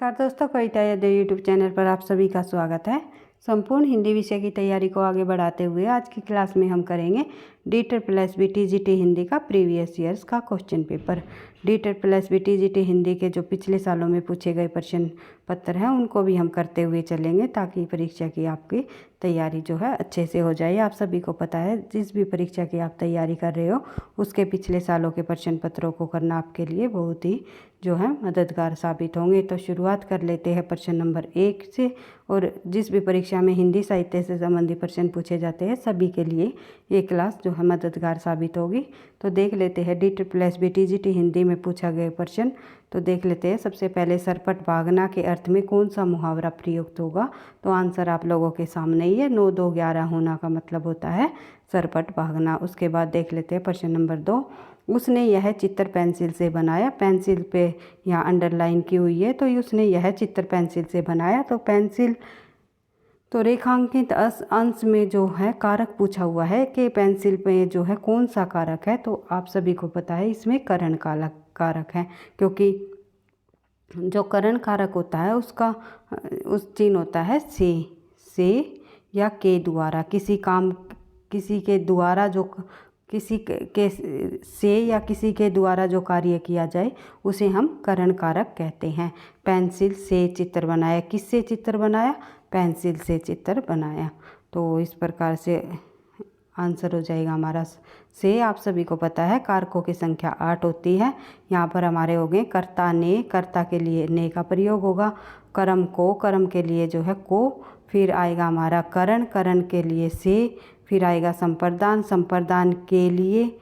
नमस्कार दोस्तों, कविता Yadav YouTube channel पर आप सभी का स्वागत है। संपूर्ण हिंदी विषय की तैयारी को आगे बढ़ाते हुए आज की क्लास में हम करेंगे DEET TGT हिंदी का प्रीवियस ईयर्स का question paper. DEET TGT Hindi के जो पिछले सालों में पूछे गए प्रश्न पत्र हैं उनको भी हम करते हुए चलेंगे ताकि परीक्षा की आपकी तैयारी जो है अच्छे से हो जाए। आप सभी को पता है जिस भी परीक्षा की आप तैयारी कर रहे हो उसके पिछले सालों के प्रश्न पत्रों को करना आपके लिए बहुत ही जो है मददगार साबित होंगे। तो शुरुआत कर लेते हैं प्रश्न नंबर 1 से। और जिस भी परीक्षा में हिंदी साहित्य से संबंधित प्रश्न पूछे जाते हैं सभी के लिए ये क्लास जो है मददगार साबित होगी। तो देख लेते हैं DEET TGT हिंदी में पूछा गया प्रश्न। तो देख लेते हैं सबसे पहले सरपट भागना के अर्थ में कौन सा मुहावरा प्रयुक्त होगा। तो आंसर आप लोगों के सामने ही है। 9 2 11 होना का मतलब होता है सरपट भागना। उसके बाद देख लेते हैं प्रश्न नंबर 2। उसने यह चित्र पेंसिल से बनाया। पेंसिल पे यहाँ अंडरलाइन की हुई है तो उसने यह चित्र पेंसिल से बनाया। तो पेंसिल तो रेखांकित अंश में जो है कारक पूछा हुआ है कि पेंसिल पे जो है कौन सा कारक है। तो आप सभी को पता है इसमें करण कारक है, क्योंकि जो करण कारक होता है उसका उस चिन्ह होता है से या के द्वारा। किसी के द्वारा जो किसी के से या किसी के द्वारा जो कार्य किया जाए उसे हम करण कारक कहते हैं। पेंसिल से चित्र बनाया, किससे चित्र बनाया? पेंसिल से चित्र बनाया। तो इस प्रकार से आंसर हो जाएगा हमारा से। आप सभी को पता है कारकों की संख्या 8 होती है। यहाँ पर हमारे हो गए कर्ता ने, कर्ता के लिए ने का प्रयोग होगा। कर्म को, कर्म के लिए जो है को, फिर आएगा हमारा करण, करण के लिए से, फिर आएगा संप्रदान, संप्रदान के लिए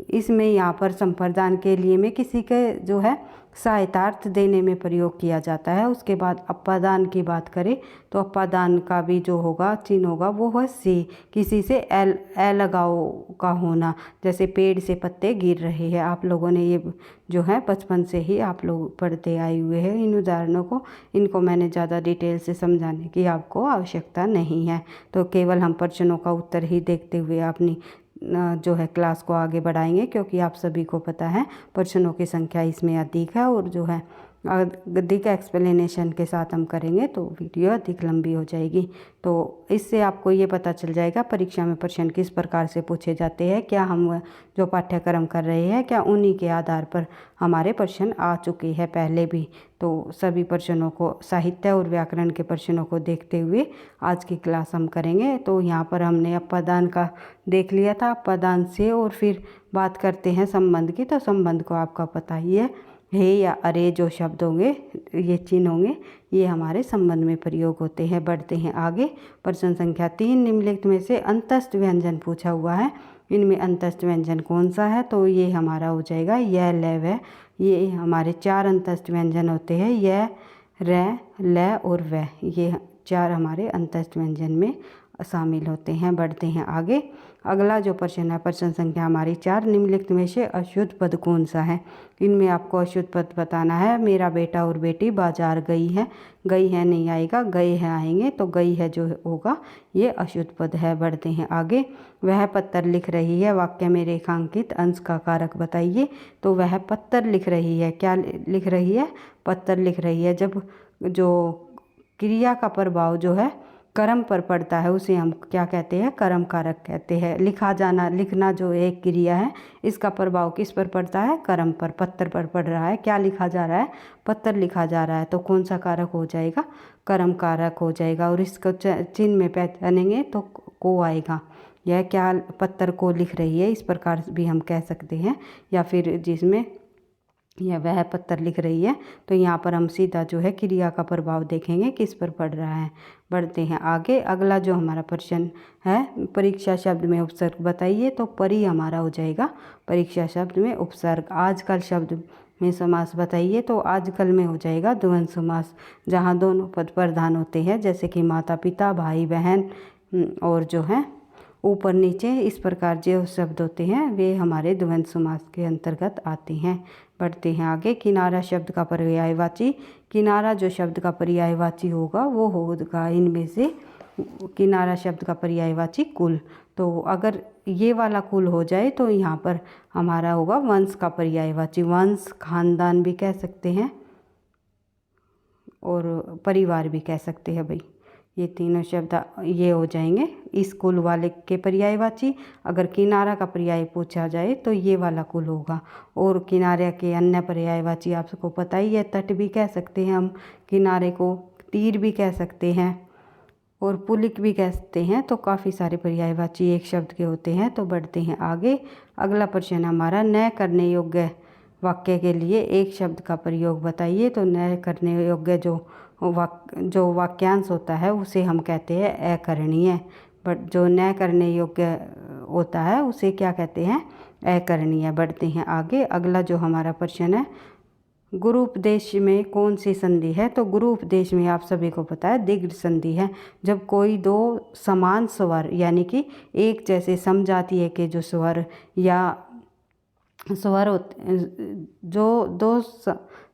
इसमें यहाँ पर संप्रदान के लिए में किसी के जो है सहायतार्थ देने में प्रयोग किया जाता है। उसके बाद अपादान की बात करें तो अपादान का भी जो होगा चिन्ह होगा वो है से, किसी से ए लगाव का होना। जैसे पेड़ से पत्ते गिर रहे हैं, आप लोगों ने ये जो है बचपन से ही आप लोग पढ़ते आए हुए हैं इन उदाहरणों को। इनको मैंने ज़्यादा डिटेल से समझाने की आपको आवश्यकता नहीं है। तो केवल हम प्रश्नों का उत्तर ही देखते हुए अपनी जो है क्लास को आगे बढ़ाएंगे, क्योंकि आप सभी को पता है प्रश्नों की संख्या इसमें अधिक है और जो है अधिक एक्सप्लेनेशन के साथ हम करेंगे तो वीडियो अधिक लंबी हो जाएगी। तो इससे आपको ये पता चल जाएगा परीक्षा में प्रश्न किस प्रकार से पूछे जाते हैं, क्या हम जो पाठ्यक्रम कर रहे हैं क्या उन्हीं के आधार पर हमारे प्रश्न आ चुके हैं पहले भी। तो सभी प्रश्नों को, साहित्य और व्याकरण के प्रश्नों को देखते हुए आज की क्लास हम करेंगे। तो यहाँ पर हमने अपादान का देख लिया था, अपादान से, और फिर बात करते हैं संबंध की। तो संबंध को आपका पता ही है या अरे जो शब्द होंगे, ये चिन्ह होंगे, ये हमारे संबंध में प्रयोग होते हैं। बढ़ते हैं आगे। प्रश्न संख्या 3, निम्नलिखित में से अंतस्थ व्यंजन पूछा हुआ है। इनमें अंतस्थ व्यंजन कौन सा है? तो ये हमारा हो जाएगा य ल व। ये हमारे 4 अंतस्थ व्यंजन होते हैं, य र ल और व। ये 4 हमारे अंतस्थ व्यंजन में शामिल होते हैं। बढ़ते हैं आगे। अगला जो प्रश्न है प्रश्न संख्या हमारी 4, निम्नलिखित में से अशुद्ध पद कौन सा है? इनमें आपको अशुद्ध पद बताना है। मेरा बेटा और बेटी बाजार गई है, गई है नहीं आएगा, गए हैं आएंगे। तो गई है जो होगा ये अशुद्ध पद है। बढ़ते हैं आगे। वह पत्थर लिख रही है, वाक्य में रेखांकित अंश का कारक बताइए। तो वह पत्थर लिख रही है, क्या लिख रही है? पत्थर लिख रही है। जब जो क्रिया का प्रभाव जो है कर्म पर पड़ता है उसे हम क्या कहते हैं? कर्म कारक कहते हैं। लिखा जाना, लिखना जो एक क्रिया है इसका प्रभाव किस पर पड़ता है? कर्म पर, पत्थर पर पड़ रहा है। क्या लिखा जा रहा है? पत्थर लिखा जा रहा है। तो कौन सा कारक हो जाएगा? कर्म कारक हो जाएगा। और इसको चिन्ह में पहचानेंगे तो को आएगा। यह क्या पत्थर को लिख रही है, इस प्रकार भी हम कह सकते हैं। या फिर जिसमें यह वह पत्थर लिख रही है, तो यहाँ पर हम सीधा जो है क्रिया का प्रभाव देखेंगे किस पर पड़ रहा है। बढ़ते हैं आगे। अगला जो हमारा प्रश्न है, परीक्षा शब्द में उपसर्ग बताइए। तो परी हमारा हो जाएगा परीक्षा शब्द में उपसर्ग। आजकल शब्द में समास बताइए। तो आजकल में हो जाएगा द्वंद्व समास, जहाँ दोनों पद प्रधान होते हैं, जैसे कि माता पिता, भाई बहन और जो है ऊपर नीचे, इस प्रकार जो शब्द होते हैं वे हमारे द्वंद्व समास के अंतर्गत आते हैं। बढ़ते हैं आगे। किनारा शब्द का पर्यायवाची। किनारा जो शब्द का पर्यायवाची होगा वो होगा इनमें से, किनारा शब्द का पर्यायवाची कुल। तो अगर ये वाला कुल हो जाए तो यहाँ पर हमारा होगा वंश का पर्यायवाची। वंश, खानदान भी कह सकते हैं। और परिवार भी कह सकते हैं भाई। ये तीनों शब्द ये हो जाएंगे स्कूल वाले के पर्यायवाची। अगर किनारा का पर्याय पूछा जाए तो ये वाला कुल होगा। और किनारे के अन्य पर्यायवाची आप सबको पता ही है, तट भी कह सकते हैं हम किनारे को, तीर भी कह सकते हैं और पुलिक भी कहते हैं। तो काफ़ी सारे पर्यायवाची एक शब्द के होते हैं। तो बढ़ते हैं आगे। अगला प्रश्न हमारा, न करने योग्य वाक्य के लिए एक शब्द का प्रयोग बताइए। तो न करने योग्य जो वाक्यांश होता है उसे हम कहते हैं अकरणीय। बट जो न करने योग्य होता है उसे क्या कहते हैं, अकरणीय। बढ़ते हैं आगे। अगला जो हमारा प्रश्न है, गुरु उपदेश में कौन सी संधि है। तो गुरु उपदेश में आप सभी को पता है दीर्घ संधि है। जब कोई दो समान स्वर यानी कि एक जैसे समजातीय के जो स्वर या स्वर होते, जो दो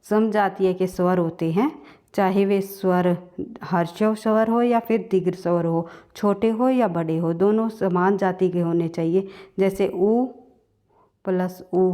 समजातीय के स्वर होते हैं, चाहे वे स्वर हर्षव स्वर हो या फिर दीर्घ स्वर हो, छोटे हो या बड़े हो, दोनों समान जाति के होने चाहिए। जैसे उ प्लस उ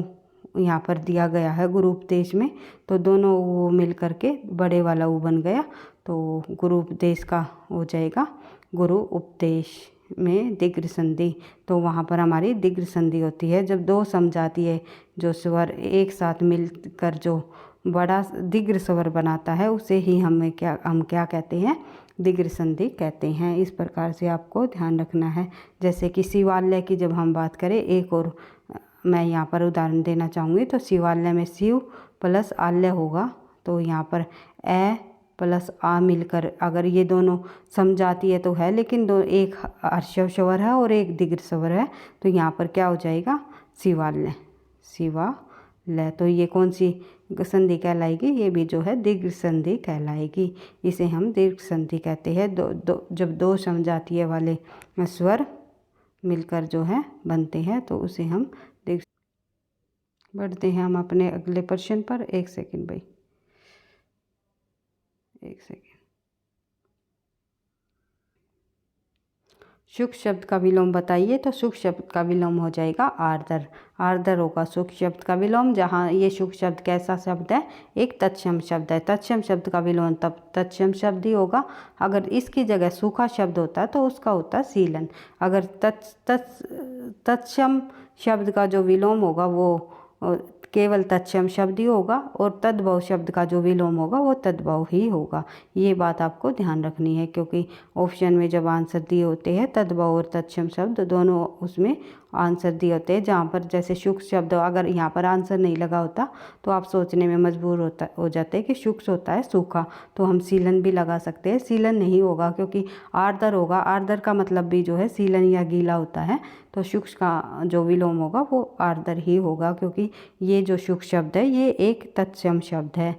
यहाँ पर दिया गया है गुरु उपदेश में, तो दोनों वो मिल करके बड़े वाला उ बन गया। तो गुरु उपदेश का हो जाएगा गुरु उपदेश में दीर्घ संधि। तो वहाँ पर हमारी दीर्घ संधि होती है जब दो समजातीय जो स्वर एक साथ मिलकर जो बड़ा दीर्घ स्वर बनाता है उसे ही हम क्या कहते हैं, दीर्घ संधि कहते हैं। इस प्रकार से आपको ध्यान रखना है। जैसे कि शिवालय की जब हम बात करें, एक और मैं यहाँ पर उदाहरण देना चाहूँगी। तो शिवालय में शिव प्लस आल्य होगा, तो यहाँ पर ए प्लस आ मिलकर, अगर ये दोनों समजातीय तो है लेकिन दो एक हर्षव स्वर है और एक दीर्घ स्वर है, तो यहाँ पर क्या हो जाएगा, शिवालय, शिवालय। तो ये कौन सी संधि कहलाएगी, ये भी जो है दीर्घ संधि कहलाएगी। इसे हम दीर्घ संधि कहते हैं। जब दो समजातीय वाले स्वर मिलकर जो है बनते हैं तो उसे हम दीर्घ। बढ़ते हैं हम अपने अगले प्रश्न पर। एक सेकंड भाई, एक सेकंड। सुख शब्द का विलोम बताइए। तो सुख शब्द का विलोम हो जाएगा आर्द्र। आर्द्र होगा सुख शब्द का विलोम। जहाँ ये सुख शब्द कैसा शब्द है, एक तत्सम शब्द है। तत्सम शब्द का विलोम तब तत्सम शब्द ही होगा। अगर इसकी जगह सूखा शब्द होता तो उसका होता सीलन। अगर तत्सम शब्द का जो विलोम होगा वो केवल तत्सम शब्द ही होगा और तद्भव शब्द का जो विलोम होगा वो तद्भव ही होगा। ये बात आपको ध्यान रखनी है, क्योंकि ऑप्शन में जब आंसर दिए होते हैं तद्भव और तत्सम शब्द दोनों उसमें आंसर दिए होते हैं। जहाँ पर जैसे सुख शब्द, अगर यहाँ पर आंसर नहीं लगा होता तो आप सोचने में मजबूर हो जाते हैं कि सुक्ष होता है सूखा, तो हम सीलन भी लगा सकते हैं। सीलन नहीं होगा क्योंकि आर्द्र होगा। आर्द्र का मतलब भी जो है सीलन या गीला होता है, तो सुक्ष का जो विलोम होगा वो आर्द्र ही होगा, क्योंकि ये जो सुख शब्द है ये एक तत्सम शब्द है।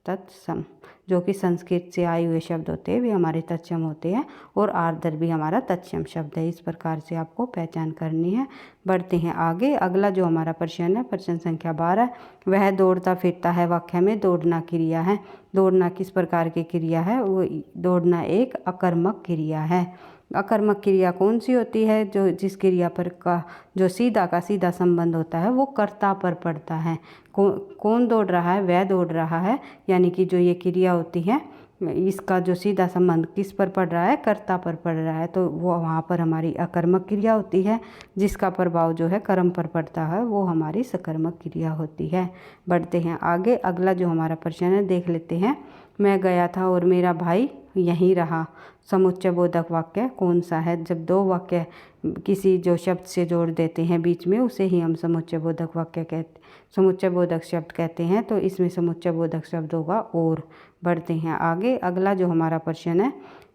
तत्सम जो कि संस्कृत से आए हुए शब्द होते हैं वे हमारे तत्सम होते हैं, और आर्द्र भी हमारा तत्सम शब्द है। इस प्रकार से आपको पहचान करनी है। बढ़ते हैं आगे। अगला जो हमारा प्रश्न है, प्रश्न संख्या 12, वह दौड़ता फिरता है वाक्य में दौड़ना क्रिया है। दौड़ना किस प्रकार की क्रिया है, वो दौड़ना एक अकर्मक क्रिया है। अकर्मक क्रिया कौन सी होती है, जो जिस क्रिया पर का जो सीधा का सीधा संबंध होता है वो कर्ता पर पड़ता है। कौन दौड़ रहा है, वह दौड़ रहा है, यानी कि जो ये क्रिया होती है इसका जो सीधा संबंध किस पर पड़ रहा है, कर्ता पर पड़ रहा है, तो वो वहाँ पर हमारी अकर्मक क्रिया होती है। जिसका प्रभाव जो है कर्म पर पड़ता है वो हमारी सकर्मक क्रिया होती है। बढ़ते हैं आगे। अगला जो हमारा प्रश्न है देख लेते हैं। मैं गया था और मेरा भाई यहीं रहा। समुच्चय बोधक वाक्य कौन सा है। जब दो वाक्य किसी जो शब्द से जोड़ देते हैं बीच में उसे ही हम समुच्चय बोधक वाक्य कहते, समुच्चय बोधक शब्द कहते हैं। तो इसमें समुच्चय बोधक शब्द होगा और। बढ़ते हैं आगे। अगला जो हमारा प्रश्न है,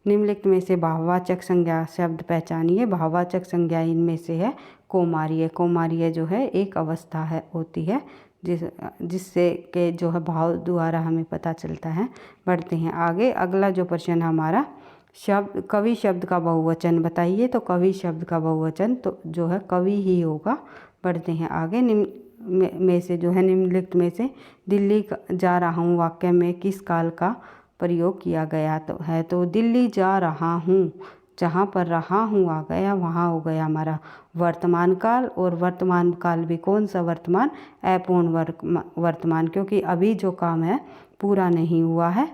निम्नलिखित में से भाववाचक संज्ञा शब्द पहचानिए। भाववाचक संज्ञा इनमें से है कौमार्य। कौमार्य जो है एक अवस्था है होती है जिससे के जो है भाव द्वारा हमें पता चलता है। बढ़ते हैं आगे। अगला जो प्रश्न है हमारा, शब्द कवि शब्द का बहुवचन बताइए। तो कवि शब्द का बहुवचन तो जो है कवि ही होगा। बढ़ते हैं आगे। निम्न में से जो है निम्नलिखित में से दिल्ली जा रहा हूँ वाक्य में किस काल का प्रयोग किया गया तो है। तो दिल्ली जा रहा हूँ, जहाँ पर रहा हूँ आ गया, वहाँ हो गया हमारा वर्तमान काल। और वर्तमान काल भी कौन सा वर्तमान, अपूर्ण वर्तमान, क्योंकि अभी जो काम है पूरा नहीं हुआ है,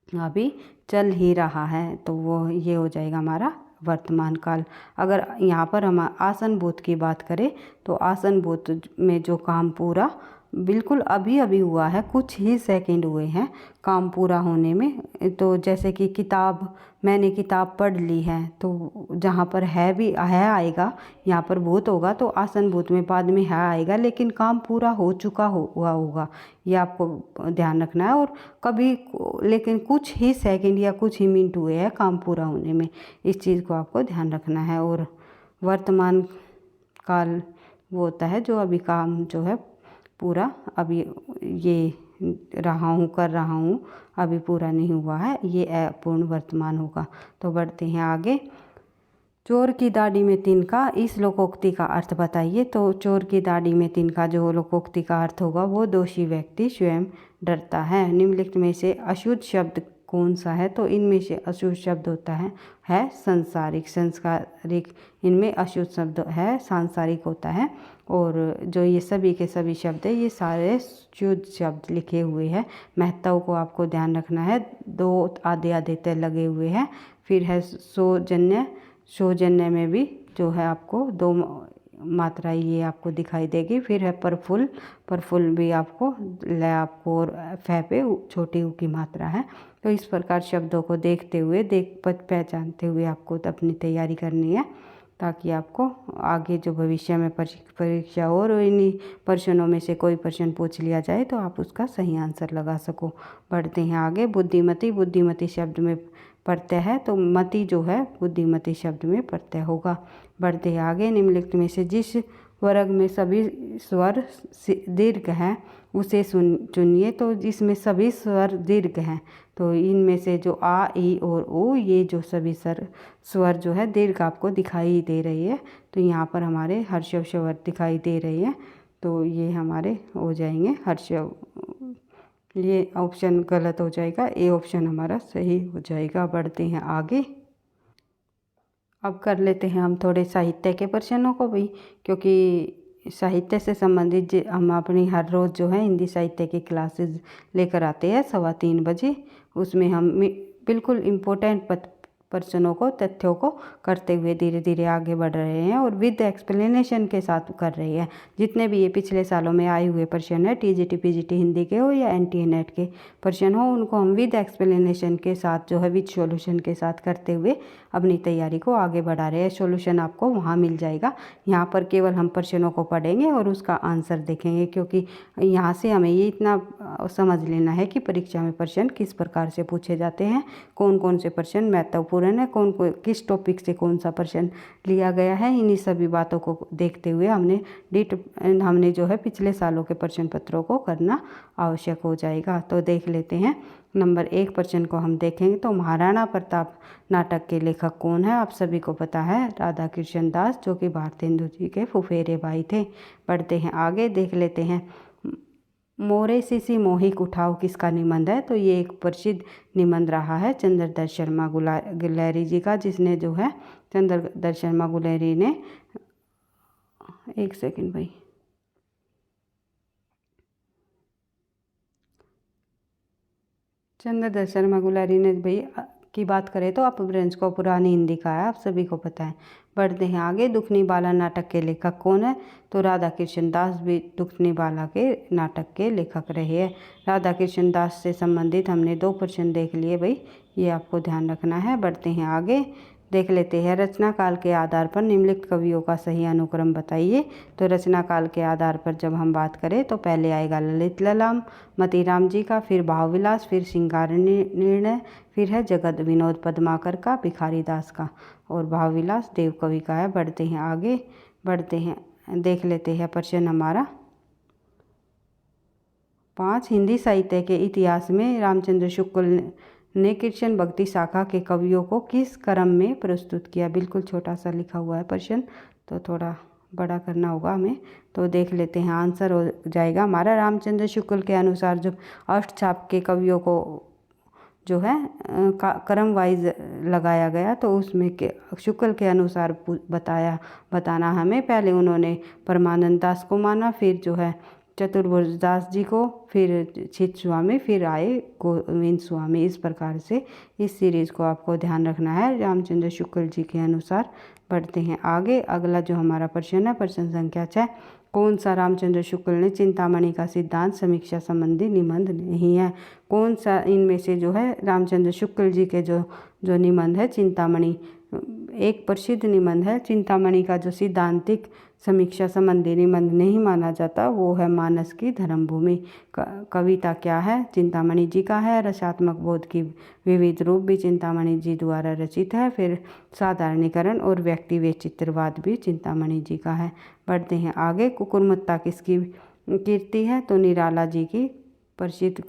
अभी चल ही रहा है, तो वो ये हो जाएगा हमारा वर्तमान काल। अगर यहाँ पर हम आसन भूत की बात करें तो आसन भूत में जो काम पूरा बिल्कुल अभी अभी हुआ है, कुछ ही सेकंड हुए हैं काम पूरा होने में। तो जैसे कि किताब, मैंने किताब पढ़ ली है, तो जहाँ पर है भी है आएगा, यहाँ पर भूत होगा तो आसन भूत में बाद में है आएगा, लेकिन काम पूरा हो चुका हुआ होगा, ये आपको ध्यान रखना है। और कभी लेकिन कुछ ही सेकंड या कुछ ही मिनट हुए हैं काम पूरा होने में, इस चीज़ को आपको ध्यान रखना है। और वर्तमान काल वो होता है जो अभी काम जो है पूरा अभी ये रहा हूँ, कर रहा हूँ, अभी पूरा नहीं हुआ है, ये अपूर्ण वर्तमान होगा। तो बढ़ते हैं आगे। चोर की दाढ़ी में तिनका, इस लोकोक्ति का अर्थ बताइए। तो चोर की दाढ़ी में तिनका जो लोकोक्ति का अर्थ होगा वो दोषी व्यक्ति स्वयं डरता है। निम्नलिखित में से अशुद्ध शब्द कौन सा है? तो इनमें से अशुद्ध शब्द होता है संसारिक, संस्कारिक, इनमें अशुद्ध शब्द है सांसारिक होता है। और जो ये सभी के सभी शब्द है ये सारे शुद्ध शब्द लिखे हुए हैं। महत्व को आपको ध्यान रखना है, दो आधे आधे तय लगे हुए हैं। फिर है सौजन्य, सौजन्य में भी जो है आपको दो मात्रा ये आपको दिखाई देगी। फिर है परफुल, परफुल भी आपको ल आपको और फै पे छोटी ऊ की मात्रा है। तो इस प्रकार शब्दों को देखते हुए पहचानते हुए आपको अपनी तैयारी करनी है, ताकि आपको आगे जो भविष्य में परीक्षा हो और इन्हीं प्रश्नों में से कोई प्रश्न पूछ लिया जाए तो आप उसका सही आंसर लगा सको। बढ़ते हैं आगे। बुद्धिमती, बुद्धिमती शब्द में प्रत्यय है, तो मति जो है बुद्धिमती शब्द में प्रत्यय होगा। बढ़ते हैं आगे। निम्नलिखित में से जिस वर्ग में सभी स्वर दीर्घ हैं उसे चुनिए। तो जिसमें सभी स्वर दीर्घ हैं, तो इनमें से जो आ, ई और ओ, ये जो सभी स्वर जो है दीर्घ आपको दिखाई दे रही है। तो यहाँ पर हमारे हर्ष स्वर दिखाई दे रही है, तो ये हमारे हो जाएंगे हर्ष। ये ऑप्शन गलत हो जाएगा, ए ऑप्शन हमारा सही हो जाएगा। बढ़ते हैं आगे। अब कर लेते हैं हम थोड़े साहित्य के प्रश्नों को भी, क्योंकि साहित्य से संबंधित हम अपनी हर रोज़ जो है हिंदी साहित्य की क्लासेस लेकर आते हैं 3:15 बजे। उसमें हम बिल्कुल इम्पोर्टेंट प्रश्नों को, तथ्यों को करते हुए धीरे धीरे आगे बढ़ रहे हैं और विद एक्सप्लेनेशन के साथ कर रहे हैं। जितने भी ये पिछले सालों में आए हुए प्रश्न है, टीजीटी पीजीटी हिंदी के हो या एनटीए नेट के प्रश्न हो, उनको हम विद एक्सप्लेनेशन के साथ जो है विद सॉल्यूशन के साथ करते हुए अपनी तैयारी को आगे बढ़ा रहे हैं। सॉल्यूशन आपको वहाँ मिल जाएगा। यहाँ पर केवल हम प्रश्नों को पढ़ेंगे और उसका आंसर देखेंगे, क्योंकि यहाँ से हमें ये इतना समझ लेना है कि परीक्षा में प्रश्न किस प्रकार से पूछे जाते हैं, कौन कौन से प्रश्न महत्वपूर्ण है, कौन किस टॉपिक से कौन सा प्रश्न लिया गया है। इन्हीं सभी बातों को देखते हुए हमने जो है पिछले सालों के प्रश्न पत्रों को करना आवश्यक हो जाएगा। तो देख लेते हैं। नंबर 1 प्रश्न को हम देखेंगे। तो महाराणा प्रताप नाटक के लेखक कौन है? आप सभी को पता है, राधा कृष्ण दास, जो कि भारतेंदु जी के फुफेरे भाई थे। बढ़ते हैं आगे, देख लेते हैं। मोरे सिसी मोहिक उठाओ किसका निबंध है? तो ये एक प्रसिद्ध निबंध रहा है चंद्रधर शर्मा गुलेरी जी का, जिसने जो है चंद्रधर शर्मा गुलेरी ने, एक सेकंड भाई, चंद्रधर शर्मा गुलेरी ने भाई की बात करें तो अपभ्रंश को पुरानी हिंदी का है, आप सभी को पता है। बढ़ते हैं आगे। दुखनी बाला नाटक के लेखक कौन है? तो राधा कृष्ण दास भी दुखनी बाला के नाटक के लेखक रहे हैं। राधा कृष्ण दास से संबंधित हमने 2 प्रश्न देख लिए भाई, ये आपको ध्यान रखना है। बढ़ते हैं आगे, देख लेते हैं। रचना काल के आधार पर निम्नलिखित कवियों का सही अनुक्रम बताइए। तो रचना काल के आधार पर जब हम बात करें तो पहले आएगा ललित ललाम मतीराम जी का, फिर भाव विलास, फिर श्रृंगार निर्णय, फिर है जगत विनोद पद्माकर का, भिखारी दास का, और भाव विलास देव कवि का है। बढ़ते हैं आगे, बढ़ते हैं, देख लेते हैं प्रश्न हमारा 5। हिंदी साहित्य के इतिहास में रामचंद्र शुक्ल ने कृष्ण भक्ति शाखा के कवियों को किस क्रम में प्रस्तुत किया? बिल्कुल छोटा सा लिखा हुआ है प्रश्न, तो थोड़ा बड़ा करना होगा हमें। तो देख लेते हैं, आंसर हो जाएगा हमारा रामचंद्र शुक्ल के अनुसार जो अष्टछाप के कवियों को जो है क्रम वाइज लगाया गया, तो उसमें के शुक्ल के अनुसार बताना हमें। पहले उन्होंने परमानंद दास को माना, फिर जो है चतुर्भुजदास जी को, फिर चित स्वामी, फिर आए गोविंद स्वामी। इस प्रकार से इस सीरीज़ को आपको ध्यान रखना है रामचंद्र शुक्ल जी के अनुसार। बढ़ते हैं आगे। अगला जो हमारा प्रश्न है, प्रश्न संख्या 6, कौन सा रामचंद्र शुक्ल ने चिंतामणि का सिद्धांत समीक्षा संबंधी निबंध नहीं है? कौन सा इनमें से जो है रामचंद्र शुक्ल जी के जो निबंध है चिंतामणि, एक प्रसिद्ध निबंध है चिंतामणि का जो सिद्धांतिक समीक्षा संबंधी निबंध नहीं माना जाता, वो है मानस की धर्मभूमि। कविता क्या है? चिंतामणि जी का है। रसात्मक बोध की विविध रूप भी चिंतामणि जी द्वारा रचित है। फिर साधारणीकरण और व्यक्ति वैचित्रवाद भी चिंतामणि जी का है। बढ़ते हैं आगे। कुकुरमुत्ता किसकी कीर्ति है? तो निराला जी की प्रसिद्ध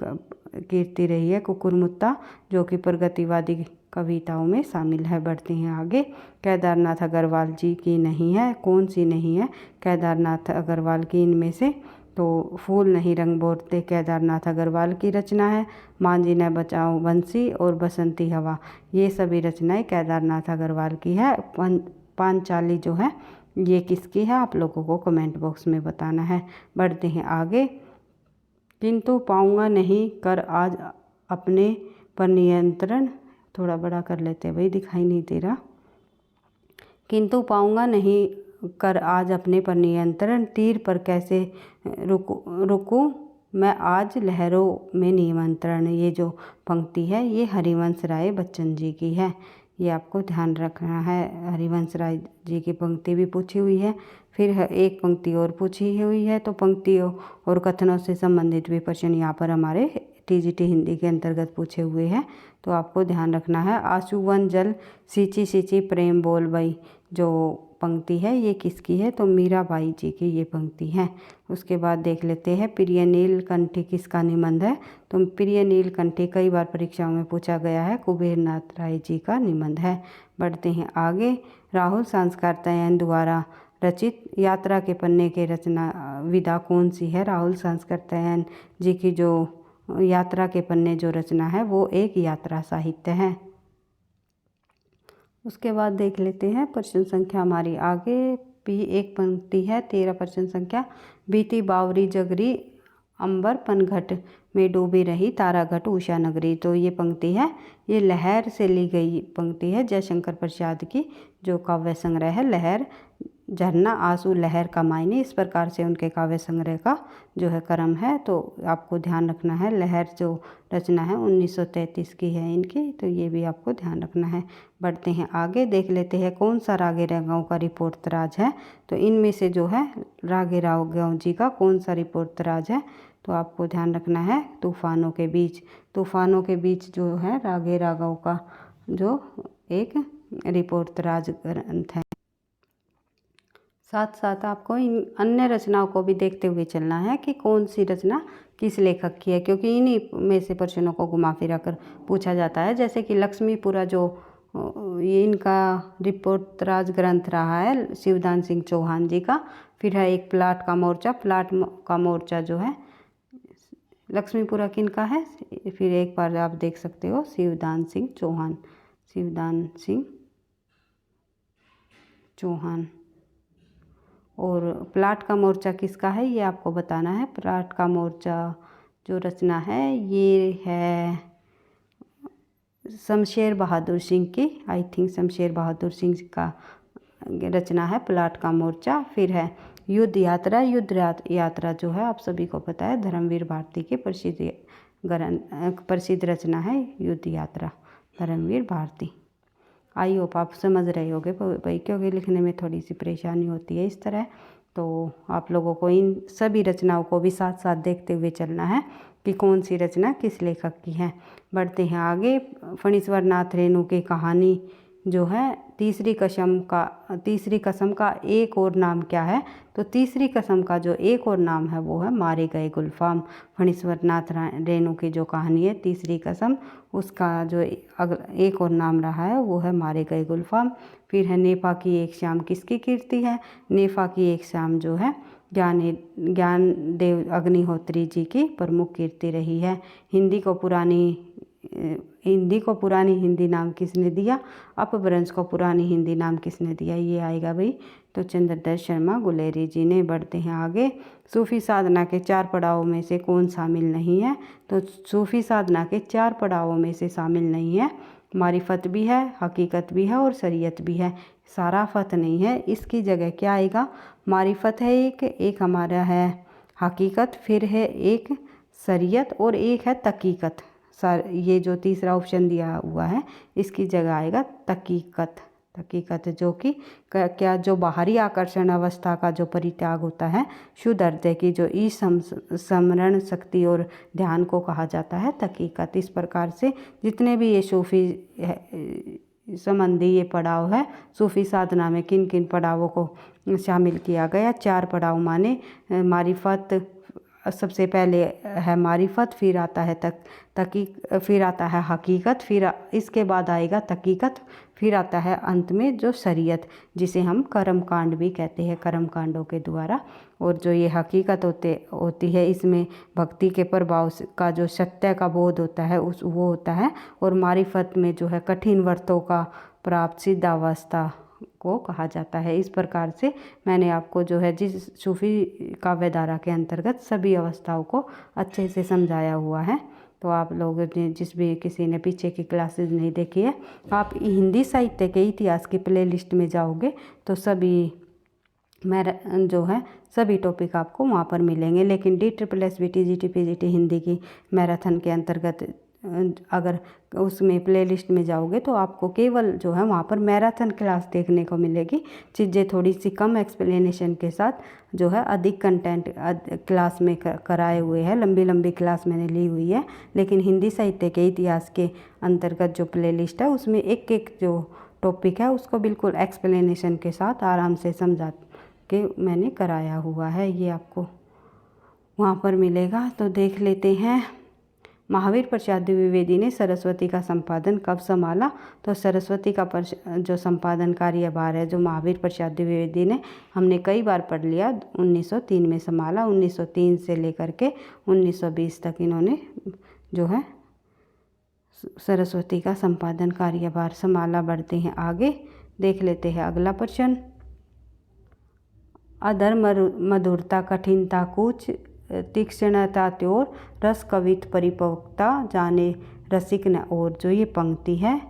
कीर्ति रही है कुकुरमुत्ता, जो कि प्रगतिवादी कविताओं में शामिल है। बढ़ते हैं आगे। केदारनाथ अग्रवाल जी की नहीं है। कौन सी नहीं है केदारनाथ अग्रवाल की इनमें से? तो फूल नहीं रंग बोरते केदारनाथ अग्रवाल की रचना है। मांझी ने बचाओ बंसी और बसंती हवा, ये सभी रचनाएं केदारनाथ अग्रवाल की है। पांचाली जो है ये किसकी है? आप लोगों को कमेंट बॉक्स में बताना है। बढ़ते हैं आगे। किंतु पाऊंगा नहीं कर आज अपने पर नियंत्रण, थोड़ा बड़ा कर लेते हैं भाई, दिखाई नहीं दे रहा। किंतु पाऊंगा नहीं कर आज अपने पर नियंत्रण, तीर पर कैसे रुकूं मैं आज लहरों में निमंत्रण। ये जो पंक्ति है ये हरिवंश राय बच्चन जी की है। ये आपको ध्यान रखना है। हरिवंश राय जी की पंक्ति भी पूछी हुई है। फिर एक पंक्ति और पूछी हुई है। तो पंक्तियों और कथनों से संबंधित भी प्रश्न यहाँ पर हमारे टीजीटी हिंदी के अंतर्गत पूछे हुए हैं, तो आपको ध्यान रखना है। आशुवन जल सींची सींची प्रेम बोल बई, जो पंक्ति है ये किसकी है? तो मीराबाई जी की ये पंक्ति है। उसके बाद देख लेते हैं प्रिय नीलकंठी किसका निबंध है? तो प्रिय नीलकंठी कई बार परीक्षाओं में पूछा गया है, कुबेरनाथ राय जी का निबंध है। बढ़ते हैं आगे। राहुल सांस्कृत्यायन द्वारा रचित यात्रा के पन्ने के रचना विधा कौन सी है? राहुल सांस्कृत्यायन जी की जो यात्रा के पन्ने जो रचना है वो एक यात्रा साहित्य है। उसके बाद देख लेते हैं प्रश्न संख्या हमारी आगे भी एक पंक्ति है 13 प्रश्न संख्या। बीती बावरी जगरी अंबर पनघट में डूबी रही ताराघट उषा नगरी। तो ये पंक्ति है, ये लहर से ली गई पंक्ति है जयशंकर प्रसाद की जो काव्य संग्रह है लहर, झरना आंसू लहर का मायने, इस प्रकार से उनके काव्य संग्रह का जो है क्रम है। तो आपको ध्यान रखना है। लहर जो रचना है 1933 की है इनकी, तो ये भी आपको ध्यान रखना है। बढ़ते हैं आगे। देख लेते हैं कौन सा रागे रागांव का रिपोर्तराज है? तो इनमें से जो है रागे रागांव जी का कौन सा रिपोर्तराज है? तो आपको ध्यान रखना है तूफानों के बीच। तूफानों के बीच जो है रागे रागांव का जो एक रिपोर्तराज ग्रंथ है। साथ साथ आपको इन अन्य रचनाओं को भी देखते हुए चलना है कि कौन सी रचना किस लेखक की है, क्योंकि इन्हीं में से प्रश्नों को घुमा फिरा कर पूछा जाता है। जैसे कि लक्ष्मीपुरा जो ये इनका रिपोर्तराज ग्रंथ रहा है शिवदान सिंह चौहान जी का। फिर है एक प्लाट का मोर्चा। प्लाट का मोर्चा जो है लक्ष्मीपुरा किनका है? फिर एक बार आप देख सकते हो शिवदान सिंह चौहान, शिवदान सिंह चौहान। और प्लाट का मोर्चा किसका है ये आपको बताना है। प्लाट का मोर्चा जो रचना है ये है शमशेर बहादुर सिंह की, आई थिंक शमशेर बहादुर सिंह का रचना है प्लाट का मोर्चा। फिर है युद्ध यात्रा। युद्ध यात्रा जो है आप सभी को पता है धर्मवीर भारती की प्रसिद्ध रचना है युद्ध यात्रा, धर्मवीर भारती। आई होप आप समझ रहे होगे भाई, क्योंकि लिखने में थोड़ी सी परेशानी होती है इस तरह। तो आप लोगों को इन सभी रचनाओं को भी साथ साथ देखते हुए चलना है कि कौन सी रचना किस लेखक की है। बढ़ते हैं आगे। फणीश्वर नाथ रेणु की कहानी जो है तीसरी कसम का एक और नाम क्या है? तो तीसरी कसम का जो एक और नाम है वो है मारे गए गुलफाम। फणीश्वर नाथ रेणु की जो कहानी है तीसरी कसम, उसका जो एक और नाम रहा है वो है मारे गए गुलफाम। फिर है नेफा की एक शाम किसकी कीर्ति है? नेफा की एक शाम जो है ज्ञान देव अग्निहोत्री जी की प्रमुख कीर्ति रही है। हिंदी को पुरानी हिंदी को पुरानी हिंदी नाम किसने दिया, अपभ्रंश को पुरानी हिंदी नाम किसने दिया, ये आएगा भाई तो चंद्रदत्त शर्मा गुलेरी जी ने। बढ़ते हैं आगे। सूफी साधना के 4 पड़ावों में से कौन शामिल नहीं है, तो सूफी साधना के 4 पड़ावों में से शामिल नहीं है मारिफत भी है, हकीकत भी है और शरीयत भी है। शराफत नहीं है, इसकी जगह क्या आएगा, मारिफत है एक हमारा है हकीकत, फिर है एक शरीयत और एक है तकीकत। ये जो तीसरा ऑप्शन दिया हुआ है इसकी जगह आएगा तकीकत। तकीकत जो कि क्या, जो बाहरी आकर्षण अवस्था का जो परित्याग होता है, शुद्ध हृदय की जो स्मरण शक्ति और ध्यान को कहा जाता है तकीकत। इस प्रकार से जितने भी ये सूफी संबंधी ये पड़ाव है, सूफी साधना में किन किन पड़ावों को शामिल किया गया, 4 पड़ाव माने मारिफत, सबसे पहले है मारिफत, फिर आता है फिर आता है हकीकत, फिर इसके बाद आएगा तकीकत, फिर आता है अंत में जो शरीयत, जिसे हम कर्म कांड भी कहते हैं, कर्म कांडों के द्वारा। और जो ये हकीकत होती है, इसमें भक्ति के प्रभाव का जो सत्य का बोध होता है वो होता है। और मारिफत में जो है कठिन व्रतों का प्राप्त सिद्धावस्था को कहा जाता है। इस प्रकार से मैंने आपको जो है जिस सूफी काव्य धारा के अंतर्गत सभी अवस्थाओं को अच्छे से समझाया हुआ है। तो आप लोग जिस भी किसी ने पीछे की क्लासेस नहीं देखी है, आप हिंदी साहित्य के इतिहास की प्लेलिस्ट में जाओगे तो सभी जो है सभी टॉपिक आपको वहाँ पर मिलेंगे। लेकिन DSSS TGT PGT हिंदी की मैराथन के अंतर्गत अगर उसमें प्लेलिस्ट में जाओगे तो आपको केवल जो है वहाँ पर मैराथन क्लास देखने को मिलेगी। चीज़ें थोड़ी सी कम एक्सप्लेनेशन के साथ जो है अधिक कंटेंट क्लास में कराए हुए हैं, लंबी लंबी क्लास मैंने ली हुई है। लेकिन हिंदी साहित्य के इतिहास के अंतर्गत जो प्लेलिस्ट है उसमें एक एक जो टॉपिक है उसको बिल्कुल एक्सप्लेनेशन के साथ आराम से समझा के मैंने कराया हुआ है, ये आपको वहाँ पर मिलेगा। तो देख लेते हैं। महावीर प्रसाद द्विवेदी ने सरस्वती का संपादन कब संभाला, तो सरस्वती का जो संपादन कार्यभार है जो महावीर प्रसाद द्विवेदी ने, हमने कई बार पढ़ लिया, 1903 में संभाला। 1903 से लेकर के 1920 तक इन्होंने जो है सरस्वती का संपादन कार्यभार संभाला। बढ़ते हैं आगे, देख लेते हैं अगला प्रश्न। अधर मधुरता कठिनता कूच तीक्ष्णता त्योर रस कवित परिपक्वता जाने रसिक न और। जो ये पंक्ति है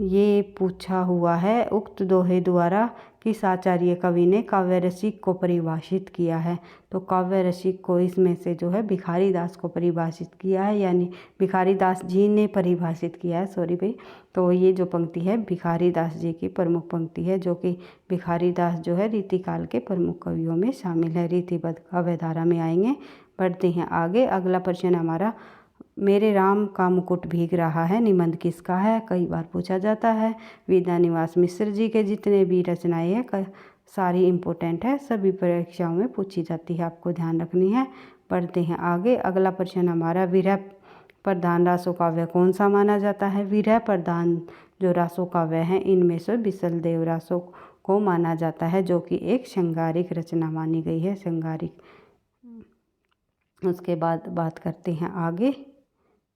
ये पूछा हुआ है उक्त दोहे द्वारा किस आचार्य कवि ने काव्य रसिक को परिभाषित किया है, तो काव्य रसिक को इसमें से जो है भिखारी दास को परिभाषित किया है, यानी भिखारी दास जी ने परिभाषित किया है, सॉरी भाई। तो ये जो पंक्ति है भिखारी दास जी की प्रमुख पंक्ति है, जो कि भिखारी दास जो है रीतिकाल के प्रमुख कवियों में शामिल है, रीतिबद्ध काव्य धारा में आएंगे। बढ़ते हैं आगे। अगला प्रश्न हमारा, मेरे राम का मुकुट भीग रहा है निबंध किसका है, कई बार पूछा जाता है। विद्यानिवास मिश्र जी के जितने भी रचनाएं हैं सारी इम्पोर्टेंट है, सभी परीक्षाओं में पूछी जाती है, आपको ध्यान रखनी है। बढ़ते हैं आगे। अगला प्रश्न हमारा, विरह प्रधान रासो काव्य कौन सा माना जाता है। विरह प्रधान जो रासो काव्य हैं इनमें से बिसल देव रासो को माना जाता है, जो कि एक श्रृंगारिक रचना मानी गई है, श्रृंगारिक। उसके बाद बात करते हैं आगे,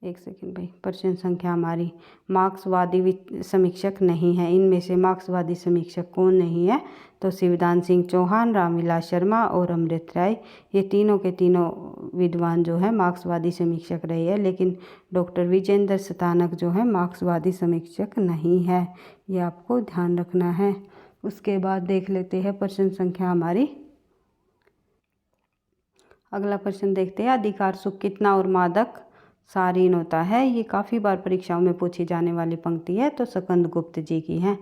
एक सेकंड भाई। प्रश्न संख्या हमारी, मार्क्सवादी समीक्षक नहीं है, इनमें से मार्क्सवादी समीक्षक कौन नहीं है, तो शिवदान सिंह चौहान, रामविलास शर्मा और अमृत राय, ये तीनों के तीनों विद्वान जो है मार्क्सवादी समीक्षक रहे हैं। लेकिन डॉक्टर विजेंद्र शतानक जो है मार्क्सवादी समीक्षक नहीं है, ये आपको ध्यान रखना है। उसके बाद देख लेते हैं प्रश्न संख्या हमारी, अगला प्रश्न देखते हैं, अधिकार सुख कितना और मादक सारीन होता है। ये काफ़ी बार परीक्षाओं में पूछी जाने वाली पंक्ति है, तो स्कंद गुप्त जी की है,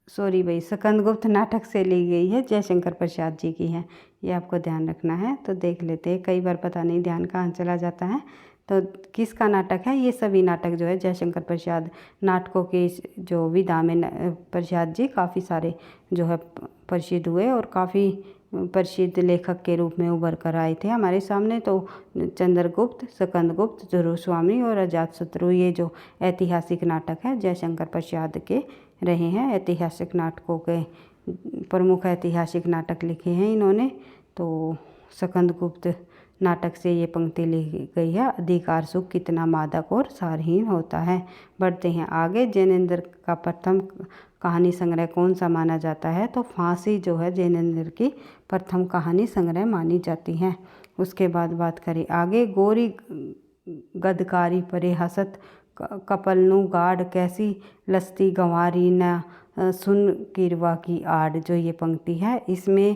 सॉरी भाई स्कंद गुप्त नाटक से ली गई है, जयशंकर प्रसाद जी की है, ये आपको ध्यान रखना है। तो देख लेते हैं, कई बार पता नहीं ध्यान कहाँ चला जाता है। तो किसका नाटक है, ये सभी नाटक जो है जयशंकर प्रसाद नाटकों की जो विधा में प्रसाद जी काफ़ी सारे जो है प्रसिद्ध हुए और काफ़ी प्रसिद्ध लेखक के रूप में उभर कर आए थे हमारे सामने। तो चंद्रगुप्त, स्कंदगुप्त, जुरुस्वामी और अजातशत्रु, ये जो ऐतिहासिक नाटक है जयशंकर प्रसाद के रहे हैं। ऐतिहासिक नाटकों के प्रमुख ऐतिहासिक नाटक लिखे हैं इन्होंने। तो स्कंदगुप्त नाटक से ये पंक्ति लिखी गई है। अधिकार सुख कितना मादक और सारहीन होता है। बढ़ते हैं आगे। जैनेंद्र का प्रथम कहानी संग्रह कौन सा माना जाता है? तो फांसी जो है जैनेंद्र की प्रथम कहानी संग्रह मानी जाती है। उसके बाद बात करें आगे। गोरी गदकारी परे हसत कपलनु गाढ़ कैसी लस्ती गंवारी न सुन किरवा की आड़। जो ये पंक्ति है इसमें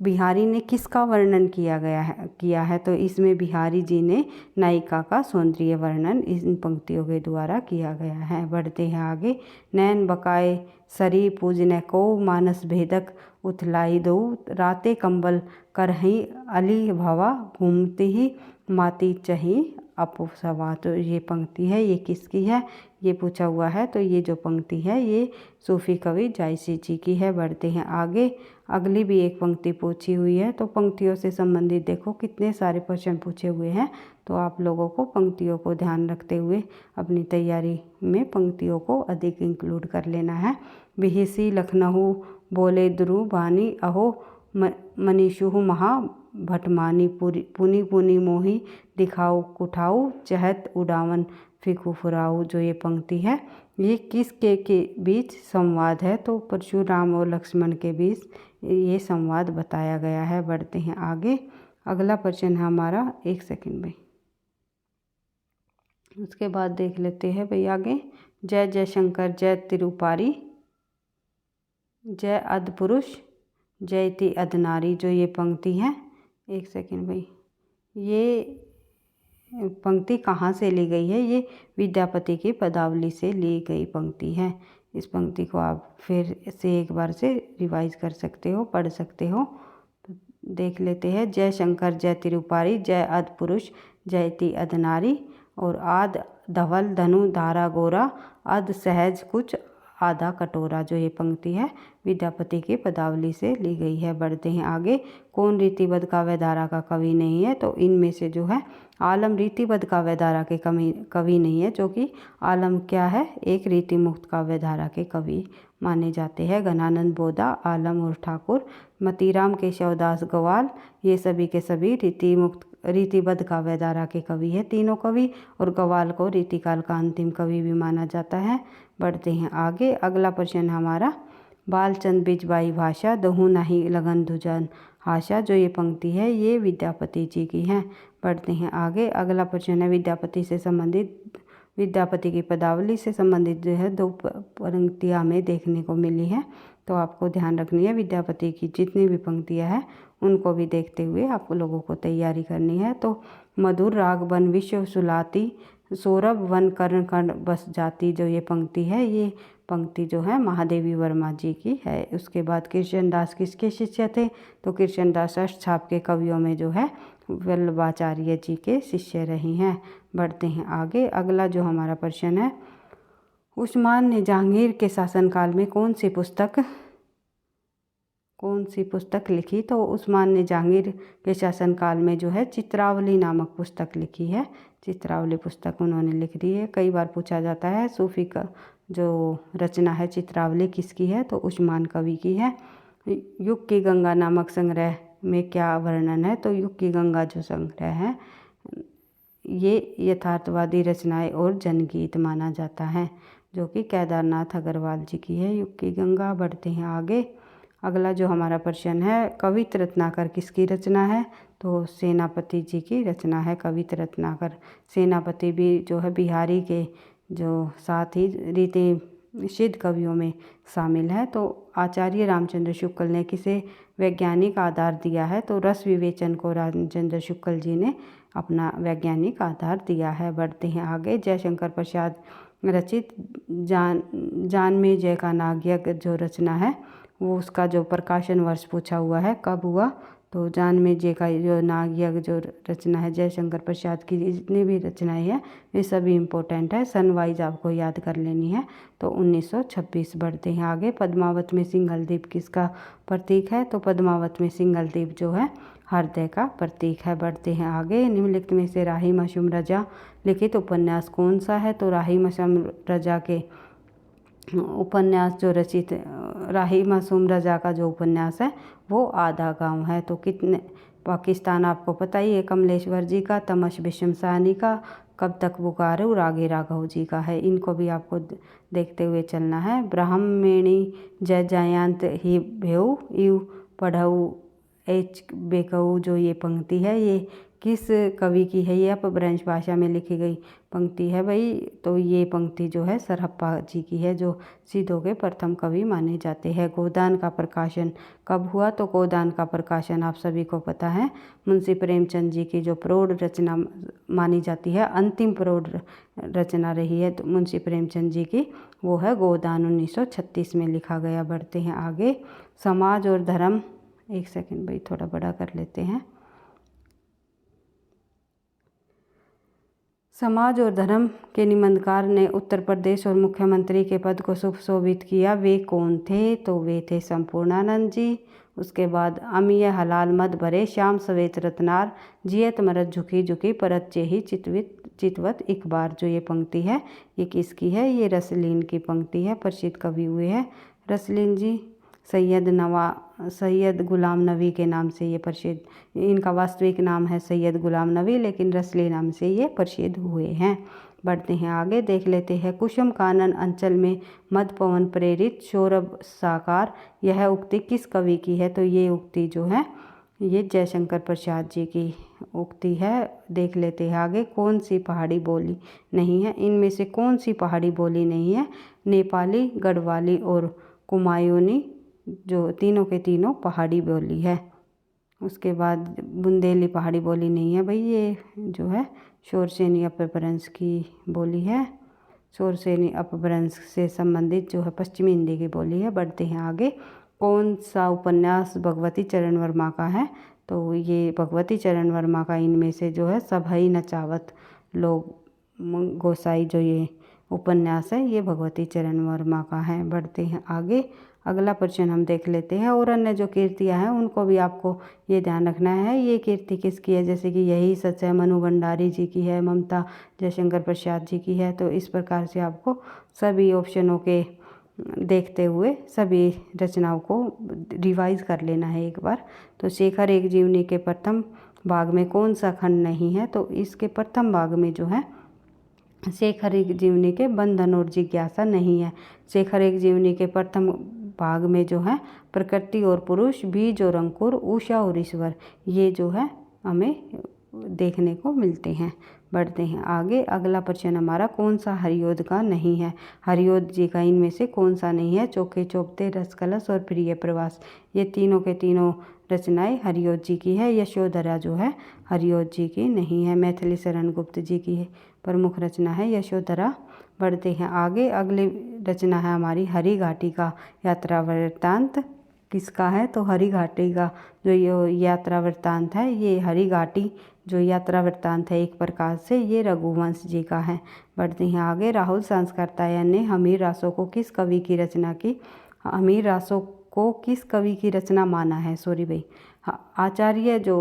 बिहारी ने किसका वर्णन किया है? तो इसमें बिहारी जी ने नायिका का सौंदर्य वर्णन इन पंक्तियों के द्वारा किया गया है। बढ़ते हैं आगे। नैन बकाए सरी पूजने को मानस भेदक उथलाई दो राते कंबल करही अली भवा घूमते ही माती चही अपोसवा। तो ये पंक्ति है ये किसकी है? ये पूछा हुआ है। तो ये जो पंक्ति है ये सूफी कवि जायसी जी की है। बढ़ते हैं आगे। अगली भी एक पंक्ति पूछी हुई है। तो पंक्तियों से संबंधित देखो कितने सारे प्रश्न पूछे हुए हैं। तो आप लोगों को पंक्तियों को ध्यान रखते हुए अपनी तैयारी में पंक्तियों को अधिक इंक्लूड कर लेना है। बिहिसी लखनऊ बोले द्रु बानी अहो मनीषु महा भटमानी पुनी पुनी मोही दिखाऊ कुठाऊ चहत उड़ावन फिकू फुराऊ। जो ये पंक्ति है ये किसके के बीच संवाद है? तो परशुराम और लक्ष्मण के बीच ये संवाद बताया गया है। बढ़ते हैं आगे। अगला प्रश्न है हमारा, एक सेकंड भाई, उसके बाद देख लेते हैं भाई आगे। जय जय शंकर जय तिरुपारी जय अदपुरुष जयति अदनारी। जो ये पंक्ति है, एक सेकंड भाई, ये पंक्ति कहाँ से ली गई है? ये विद्यापति की पदावली से ली गई पंक्ति है। इस पंक्ति को आप फिर से एक बार से रिवाइज कर सकते हो, पढ़ सकते हो। तो देख लेते हैं। जय शंकर जय तिरुपारी जय अदपुरुष जयति अदनारी और आद धवल धनु धारा गोरा अध सहज कुछ आधा कटोरा। जो ये पंक्ति है विद्यापति की पदावली से ली गई है। बढ़ते हैं आगे। कौन रीतिबद्ध काव्यधारा का कवि नहीं है? तो इनमें से जो है आलम रीतिबद्ध काव्यधारा के कवि नहीं है, जो कि आलम क्या है? एक रीति मुक्त काव्यधारा के कवि माने जाते हैं। घनानंद बोदा, आलम और ठाकुर, मतीराम केशवदास गवाल, ये सभी के सभी रीतिबद्ध काव्यधारा के कवि है तीनों कवि, और गवाल को रीतिकाल का अंतिम कवि भी माना जाता है। बढ़ते हैं आगे। अगला प्रश्न हमारा, बालचंद बिजबाई भाषा दहु नहीं लगन धुजन हाशा। जो ये पंक्ति है ये विद्यापति जी की है। बढ़ते हैं आगे। अगला प्रश्न है विद्यापति से संबंधित, विद्यापति की पदावली से संबंधित जो है दो पंक्तियाँ हमें देखने को मिली है। तो आपको ध्यान रखनी है विद्यापति की जितनी भी पंक्तियाँ हैं उनको भी देखते हुए आप लोगों को तैयारी करनी है। तो मधुर राग बन विश्व सुलाती सौरभ वन कर्ण कर्ण बस जाती। जो ये पंक्ति है ये पंक्ति जो है महादेवी वर्मा जी की है। उसके बाद कृष्णदास किसके शिष्य थे? तो कृष्णदास अष्टछाप के कवियों में जो है वल्लभाचार्य जी के शिष्य रहे हैं। बढ़ते हैं आगे। अगला जो हमारा प्रश्न है, उस्मान ने जहांगीर के शासनकाल में कौन सी पुस्तक लिखी? तो उस्मान ने जहांगीर के शासनकाल में जो है चित्रावली नामक पुस्तक लिखी है। चित्रावली पुस्तक उन्होंने लिख दी है। कई बार पूछा जाता है सूफी का जो रचना है चित्रावली किसकी है? तो उस्मान कवि की है। युग की गंगा नामक संग्रह में क्या वर्णन है? तो युग की गंगा जो संग्रह है ये यथार्थवादी रचनाएं और जनगीत माना जाता है, जो कि केदारनाथ अग्रवाल जी की है युग की गंगा। बढ़ते हैं आगे। अगला जो हमारा प्रश्न है, कवित रत्नाकर किसकी रचना है? तो सेनापति जी की रचना है कवित रत्नाकर। सेनापति भी जो है बिहारी के जो साथ ही रीति सिद्ध कवियों में शामिल है। तो आचार्य रामचंद्र शुक्ल ने किसे वैज्ञानिक आधार दिया है? तो रस विवेचन को रामचंद्र शुक्ल जी ने अपना वैज्ञानिक आधार दिया है। बढ़ते हैं आगे। जयशंकर प्रसाद रचित जान में जय का नागयज्ञ जो रचना है वो उसका जो प्रकाशन वर्ष पूछा हुआ है कब हुआ? तो जान में जय का जो नागयज्ञ जो रचना है जयशंकर प्रसाद की जितनी भी रचनाएं हैं वे सभी इम्पोर्टेंट है, सन वाइज आपको याद कर लेनी है। तो 1926। बढ़ते हैं आगे। पद्मावत में सिंगल द्वीप किसका प्रतीक है? तो पद्मावत में सिंगल द्वीप जो है हृदय का प्रतीक है। बढ़ते हैं आगे। निम्नलिखित में से राही मासूम रजा लिखित उपन्यास कौन सा है? तो राही मासूम रजा के उपन्यास जो रचित राही मासूम रजा का जो उपन्यास है वो आधा गांव है। तो कितने पाकिस्तान आपको पता ही है कमलेश्वर जी का, तमस बिशम साहनी का, कब तक पुकारूं रागे राघव जी का है। इनको भी आपको देखते हुए चलना है। ब्राह्मणी जय जयंत ही भेऊ यू पढ़ऊ एच बेकऊ, जो ये पंक्ति है ये किस कवि की है? ये अपभ्रंश भाषा में लिखी गई पंक्ति है भाई। तो ये पंक्ति जो है सरहप्पा जी की है, जो सिद्धों के प्रथम कवि माने जाते हैं। गोदान का प्रकाशन कब हुआ? तो गोदान का प्रकाशन आप सभी को पता है मुंशी प्रेमचंद जी की जो प्रौढ़ रचना मानी जाती है, अंतिम प्रौढ़ रचना रही है तो मुंशी प्रेमचंद जी की, वो है गोदान, 1936 में लिखा गया। बढ़ते हैं आगे। समाज और धर्म, एक सेकंड भाई थोड़ा बड़ा कर लेते हैं। समाज और धर्म के निबंधकार ने उत्तर प्रदेश और मुख्यमंत्री के पद को सुशोभित किया, वे कौन थे? तो वे थे संपूर्णानंद जी। उसके बाद अमीय हलाल मद भरे श्याम सवेत रत्नार, जियत मरत झुकी झुकी परत चेही चितवत एक बार, जो ये पंक्ति है ये किसकी है? ये रसलीन की पंक्ति है। प्रसिद्ध कवि हुए हैं रसलीन जी। सैयद गुलाम नबी के नाम से ये प्रसिद्ध, इनका वास्तविक नाम है सैयद गुलाम नबी, लेकिन रसली नाम से ये प्रसिद्ध हुए हैं। बढ़ते हैं आगे, देख लेते हैं। कुसुम कानन अंचल में मद पवन प्रेरित सौरभ साकार, यह उक्ति किस कवि की है? तो ये उक्ति जो है ये जयशंकर प्रसाद जी की उक्ति है। देख लेते हैं आगे। कौन सी पहाड़ी बोली नहीं है? इनमें से कौन सी पहाड़ी बोली नहीं है? नेपाली, गढ़वाली और कुमायूनी, जो तीनों के तीनों पहाड़ी बोली है। उसके बाद बुंदेली पहाड़ी बोली नहीं है भाई, ये जो है शोरसेनी अपभ्रंश की बोली है। शोरसेनी अपभ्रंश से संबंधित जो है पश्चिमी हिंदी की बोली है। बढ़ते हैं आगे। कौन सा उपन्यास भगवती चरण वर्मा का है? तो ये भगवती चरण वर्मा का इनमें से जो है सभई नचावत लोग गोसाई, जो ये उपन्यास है ये भगवती चरण वर्मा का है। बढ़ते हैं आगे। अगला प्रश्न हम देख लेते हैं। और अन्य जो कीर्तियाँ हैं उनको भी आपको ये ध्यान रखना है, ये कीर्ति किसकी है? जैसे कि यही सच है मनु भंडारी जी की है, ममता जयशंकर प्रसाद जी की है। तो इस प्रकार से आपको सभी ऑप्शनों के देखते हुए सभी रचनाओं को रिवाइज कर लेना है एक बार। तो शेखर एक जीवनी के प्रथम भाग में कौन सा खंड नहीं है? तो इसके प्रथम भाग में जो है शेखर एक जीवनी के बंधन और जिज्ञासा नहीं है। शेखर एक जीवनी के प्रथम भाग में जो है प्रकृति और पुरुष, बीज और अंकुर, उषा और ईश्वर, ये जो है हमें देखने को मिलते हैं। बढ़ते हैं आगे। अगला प्रश्न हमारा, कौन सा हरियोध का नहीं है? हरियोध जी का इनमें से कौन सा नहीं है? चौके चौपते, रस कलश और प्रिय प्रवास, ये तीनों के तीनों रचनाएं हरियोध जी की है। यशोधरा जो है हरियोध जी की नहीं है, मैथिली शरण गुप्त जी की प्रमुख रचना है यशोधरा। बढ़ते हैं आगे। अगली रचना है हमारी हरि घाटी का यात्रा वृत्तांत, किसका है? तो हरि घाटी का जो ये यात्रा वृत्तांत है, ये हरि घाटी जो यात्रा वृत्तांत है एक प्रकार से ये रघुवंश जी का है। बढ़ते हैं आगे। राहुल संस्कृतायन ने हमीर रासों को किस कवि की रचना की? हमीर रासों को किस कवि की रचना माना है? सॉरी भाई, आचार्य जो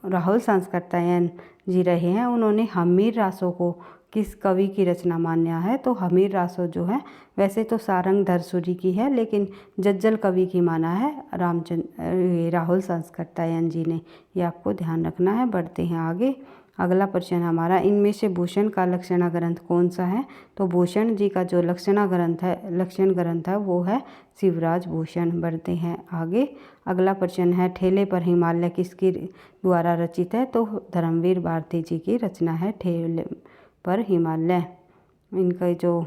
राहुल संस्कृतायन जी रहे हैं उन्होंने हमीर रासों को किस कवि की रचना माना है? तो हमीर रासो जो है वैसे तो सारंग धरसूरी की है, लेकिन जज्जल कवि की माना है राहुल संस्कृतायन जी ने, ये आपको ध्यान रखना है। बढ़ते हैं आगे। अगला प्रश्न हमारा, इनमें से भूषण का लक्षणा ग्रंथ कौन सा है? तो भूषण जी का जो लक्षण ग्रंथ है वो है शिवराज भूषण। बढ़ते हैं आगे। अगला प्रश्न है, ठेले पर हिमालय किसकी द्वारा रचित है? तो धर्मवीर भारती जी की रचना है ठेले पर हिमालय, इनका जो।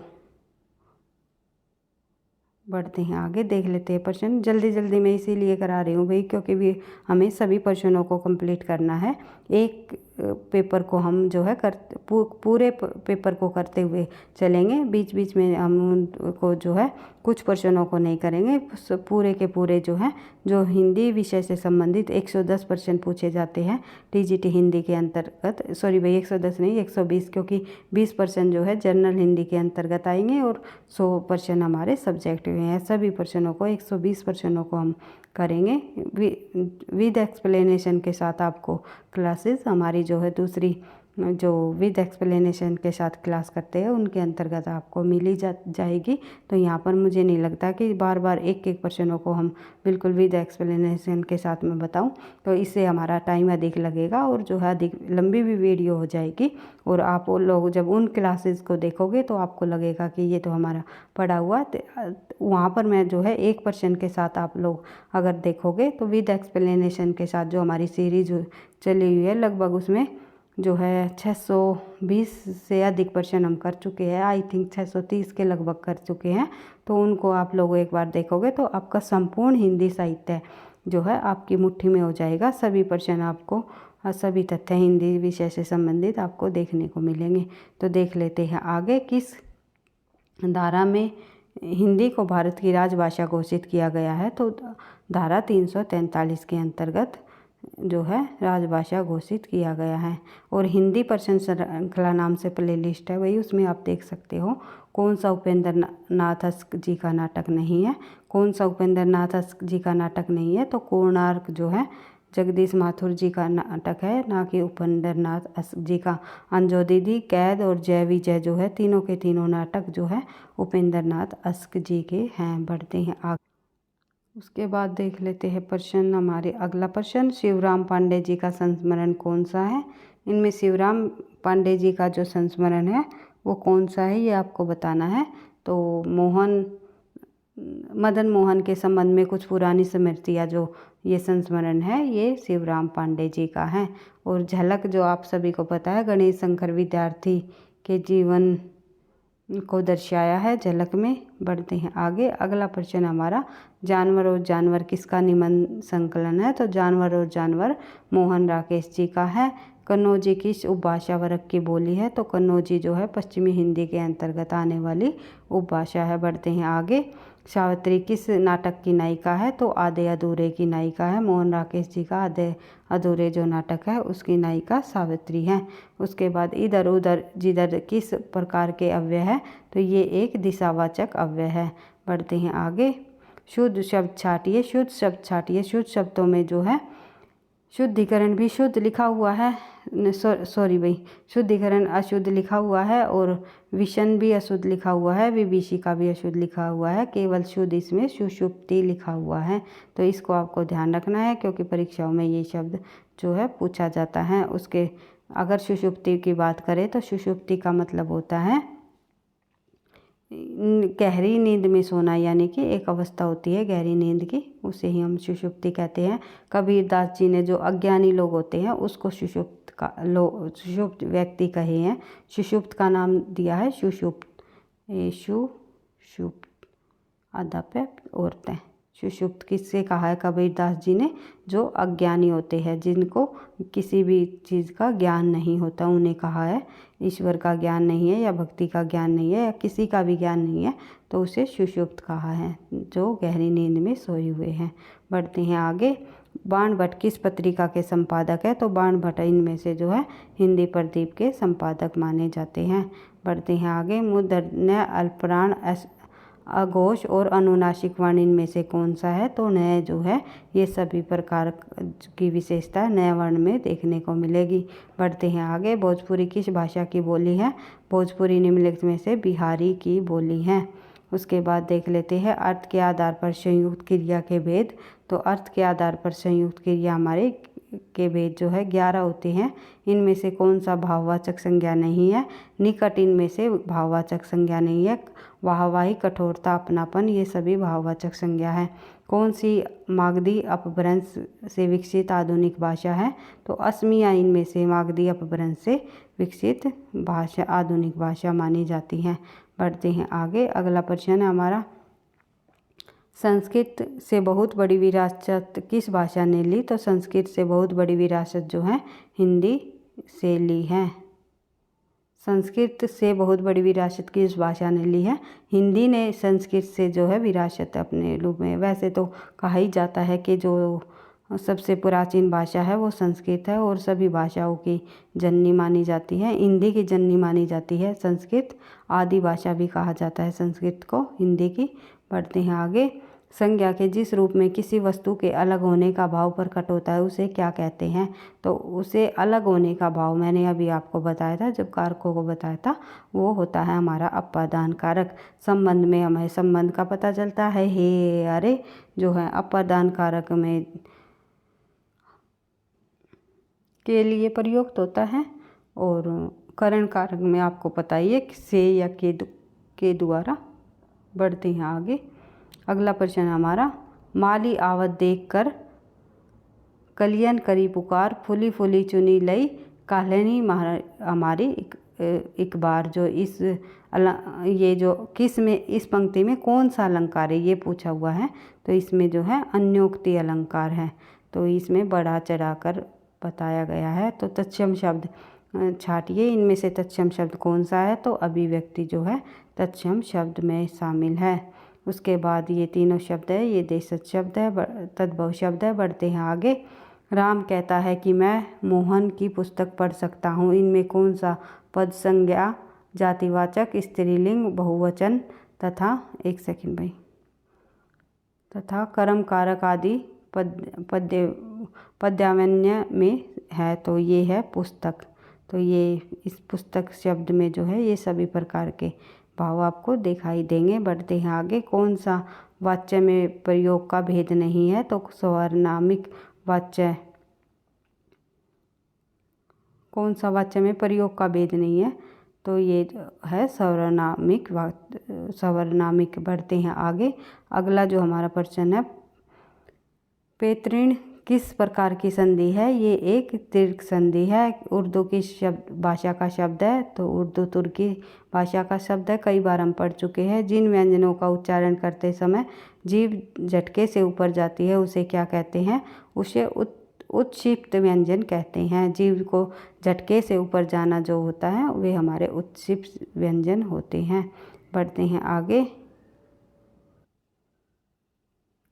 बढ़ते हैं आगे, देख लेते हैं प्रश्न। जल्दी जल्दी मैं इसीलिए करा रही हूँ भाई क्योंकि भी हमें सभी प्रश्नों को कंप्लीट करना है। एक पेपर को हम जो है पूरे पेपर को करते हुए चलेंगे, बीच बीच में हम उनको जो है कुछ प्रश्नों को नहीं करेंगे। पूरे के पूरे जो है जो हिंदी विषय से संबंधित 110 प्रश्न पूछे जाते हैं टीजीटी हिंदी के अंतर्गत। सॉरी भाई 110 नहीं 120, क्योंकि 20% जो है जनरल हिंदी के अंतर्गत आएंगे और 100 प्रश्न हमारे सब्जेक्ट में हैं। सभी प्रश्नों को 120 प्रश्नों को हम करेंगे विद एक्सप्लेनेशन के साथ। आपको क्लासेस हमारी जो है दूसरी जो विद एक्सप्लेनेशन के साथ क्लास करते हैं उनके अंतर्गत आपको मिली जाएगी। तो यहाँ पर मुझे नहीं लगता कि बार बार एक एक प्रश्नों को हम बिल्कुल विद एक्सप्लेनेशन के साथ में बताऊं, तो इससे हमारा टाइम अधिक लगेगा और जो है अधिक लंबी भी वीडियो हो जाएगी। और आप लोग जब उन क्लासेस को देखोगे तो आपको लगेगा कि ये तो हमारा पढ़ा हुआ, वहाँ पर मैं जो है एक प्रश्न के साथ आप लोग अगर देखोगे तो विद एक्सप्लेनेशन के साथ जो हमारी सीरीज चली हुई है लगभग उसमें जो है 620 से अधिक प्रश्न हम कर चुके हैं। आई थिंक 630 के लगभग कर चुके हैं। तो उनको आप लोग एक बार देखोगे तो आपका संपूर्ण हिंदी साहित्य जो है आपकी मुट्ठी में हो जाएगा। सभी प्रश्न आपको सभी तथ्य हिंदी विषय से संबंधित आपको देखने को मिलेंगे। तो देख लेते हैं आगे, किस धारा में हिंदी को भारत की राजभाषा घोषित किया गया है। तो धारा 343 के अंतर्गत जो है राजभाषा घोषित किया गया है। और हिंदी प्रश्न श्रृंखला नाम से प्ले लिस्ट है, वही उसमें आप देख सकते हो कौन सा उपेंद्र नाथ जी का नाटक नहीं है, कौन सा उपेंद्र नाथ जी का नाटक नहीं है। तो कोणार्क जो है जगदीश माथुर जी का नाटक है, ना कि उपेंद्र नाथ जी का। अंजो दीदी, कैद और जय विजय जो है तीनों के तीनों नाटक जो है उपेंद्र नाथ अस्क जी के हैं। बढ़ते हैं आगे। उसके बाद देख लेते हैं प्रश्न हमारे अगला प्रश्न, शिवराम पांडे जी का संस्मरण कौन सा है। इनमें शिवराम पांडे जी का जो संस्मरण है वो कौन सा है, ये आपको बताना है। तो मदन मोहन के संबंध में कुछ पुरानी स्मृतियाँ जो ये संस्मरण है ये शिवराम पांडे जी का है। और झलक जो आप सभी को पता है गणेश शंकर विद्यार्थी के जीवन को दर्शाया है झलक में। बढ़ते हैं आगे। अगला प्रश्न हमारा, जानवर और जानवर किसका निबंध संकलन है। तो जानवर और जानवर मोहन राकेश जी का है। कन्नौजी किस उपभाषा वर्ग की बोली है। तो कन्नौजी जो है पश्चिमी हिंदी के अंतर्गत आने वाली उपभाषा है। बढ़ते हैं आगे। सावित्री किस नाटक की नायिका है। तो आधे अधूरे की नायिका है। मोहन राकेश जी का आधे अधूरे जो नाटक है उसकी नायिका सावित्री है। उसके बाद इधर उधर जिधर किस प्रकार के अव्यय है। तो ये एक दिशावाचक अव्यय है। बढ़ते हैं आगे। शुद्ध शब्द छाटिए, शुद्ध शब्द छाटिए। शुद्ध शब्दों में जो है शुद्धिकरण भी शुद्ध लिखा हुआ है, शुद्धिकरण अशुद्ध लिखा हुआ है और विषण भी अशुद्ध लिखा हुआ है, विभीषिका भी अशुद्ध लिखा हुआ है, केवल शुद्ध इसमें सुषुप्ति लिखा हुआ है। तो इसको आपको ध्यान रखना है क्योंकि परीक्षाओं में ये शब्द जो है पूछा जाता है। उसके अगर सुषुप्ति की बात करें तो सुषुप्ति का मतलब होता है गहरी नींद में सोना, यानी कि एक अवस्था होती है गहरी नींद की, उसे ही हम सुषुप्ति कहते हैं। कबीरदास जी ने जो अज्ञानी लोग होते हैं उसको सुषुप्त व्यक्ति कहे हैं। सुषुप्त का नाम दिया है सुषुप्त, सुषुप्त आधा पे और तय। सुषुप्त किससे कहा है कबीरदास जी ने, जो अज्ञानी होते हैं जिनको किसी भी चीज़ का ज्ञान नहीं होता उन्हें कहा है। ईश्वर का ज्ञान नहीं है या भक्ति का ज्ञान नहीं है या किसी का भी ज्ञान नहीं है तो उसे सुषुप्त कहा है, जो गहरी नींद में सोए हुए हैं। बढ़ते हैं आगे। बाण भट्ट किस पत्रिका के संपादक है। तो बाण भट्ट इनमें से जो है हिंदी प्रदीप के संपादक माने जाते हैं। बढ़ते हैं आगे। मूर्धन्य अल्पप्राण अघोष और अनुनासिक वर्ण इनमें से कौन सा है। तो नए जो है ये सभी प्रकार की विशेषता नए वर्ण में देखने को मिलेगी। बढ़ते हैं आगे। भोजपुरी किस भाषा की बोली है। भोजपुरी निम्नलिखित में से बिहारी की बोली है। उसके बाद देख लेते हैं अर्थ के आधार पर संयुक्त क्रिया के भेद। तो अर्थ के आधार पर संयुक्त क्रिया हमारे के भेद जो है 11 होते हैं। इनमें से कौन सा भाववाचक संज्ञा नहीं है। निकट इनमें से भाववाचक संज्ञा नहीं है। वाहवाही, कठोरता, अपनापन ये सभी भाववाचक संज्ञा है। कौन सी मागधी अपभ्रंश से विकसित आधुनिक भाषा है। तो असमिया इनमें से मागधी अपभ्रंश से विकसित भाषा आधुनिक भाषा मानी जाती है। बढ़ते हैं आगे। अगला प्रश्न है हमारा, संस्कृत से बहुत बड़ी विरासत किस भाषा ने ली। तो संस्कृत से बहुत बड़ी विरासत जो है हिंदी से ली है। संस्कृत से बहुत बड़ी विरासत किस भाषा ने ली है। हिंदी ने संस्कृत से जो है विरासत अपने रूप में, वैसे तो कहा ही जाता है कि जो सबसे प्राचीन भाषा है वो संस्कृत है और सभी भाषाओं की जननी मानी जाती है। हिंदी की जननी मानी जाती है संस्कृत। आदि भाषा भी कहा जाता है संस्कृत को हिंदी की। बढ़ते हैं आगे। संज्ञा के जिस रूप में किसी वस्तु के अलग होने का भाव प्रकट होता है उसे क्या कहते हैं? तो उसे अलग होने का भाव मैंने अभी आपको बताया था, जब कारकों को बताया था, वो होता है हमारा अपादान कारक। संबंध में हमें संबंध का पता चलता है, हे अरे जो है अपादान कारक में के लिए प्रयुक्त होता है, और करण कारक में आपको पता ही है से या के द्वारा। बढ़ते हैं आगे। अगला प्रश्न हमारा, माली आवत देख कर कलियन करी पुकार, फुली फुली चुनी लई कालनी हमारी एक बार। जो ये जो किस में, इस पंक्ति में कौन सा अलंकार है ये पूछा हुआ है। तो इसमें जो है अन्योक्ति अलंकार है, तो इसमें बढ़ा चढ़ा कर बताया गया है। तो तत्सम शब्द छाटिए, इनमें से तत्सम शब्द कौन सा है? तो अभिव्यक्ति जो है तत्सम शब्द में शामिल है। उसके बाद ये तीनों शब्द है, ये देशज शब्द है, तद्भव शब्द है। बढ़ते हैं आगे। राम कहता है कि मैं मोहन की पुस्तक पढ़ सकता हूँ, इनमें कौन सा पद संज्ञा, जातिवाचक, स्त्रीलिंग, बहुवचन तथा एक सेकंड भाई तथा कर्म कारक आदि पद्यावन्य में है? तो ये है पुस्तक। तो ये इस पुस्तक शब्द में जो है ये सभी प्रकार के भाव आपको दिखाई देंगे। बढ़ते हैं आगे। कौन सा वाच्य में प्रयोग का भेद नहीं है? तो सर्वनामिक वाच्य। कौन सा वाच्य में प्रयोग का भेद नहीं है? तो ये है सर्वनामिक। बढ़ते हैं आगे। अगला जो हमारा प्रश्न है, पैतृण किस प्रकार की संधि है? ये एक दीर्घ संधि है। उर्दू की भाषा का शब्द है, तो उर्दू तुर्की भाषा का शब्द है, कई बार हम पढ़ चुके हैं। जिन व्यंजनों का उच्चारण करते समय जीभ झटके से ऊपर जाती है उसे क्या कहते हैं? उसे उत्क्षिप्त व्यंजन कहते हैं। जीभ को झटके से ऊपर जाना जो होता है वे हमारे उत्क्षिप्त व्यंजन होते हैं। बढ़ते हैं आगे।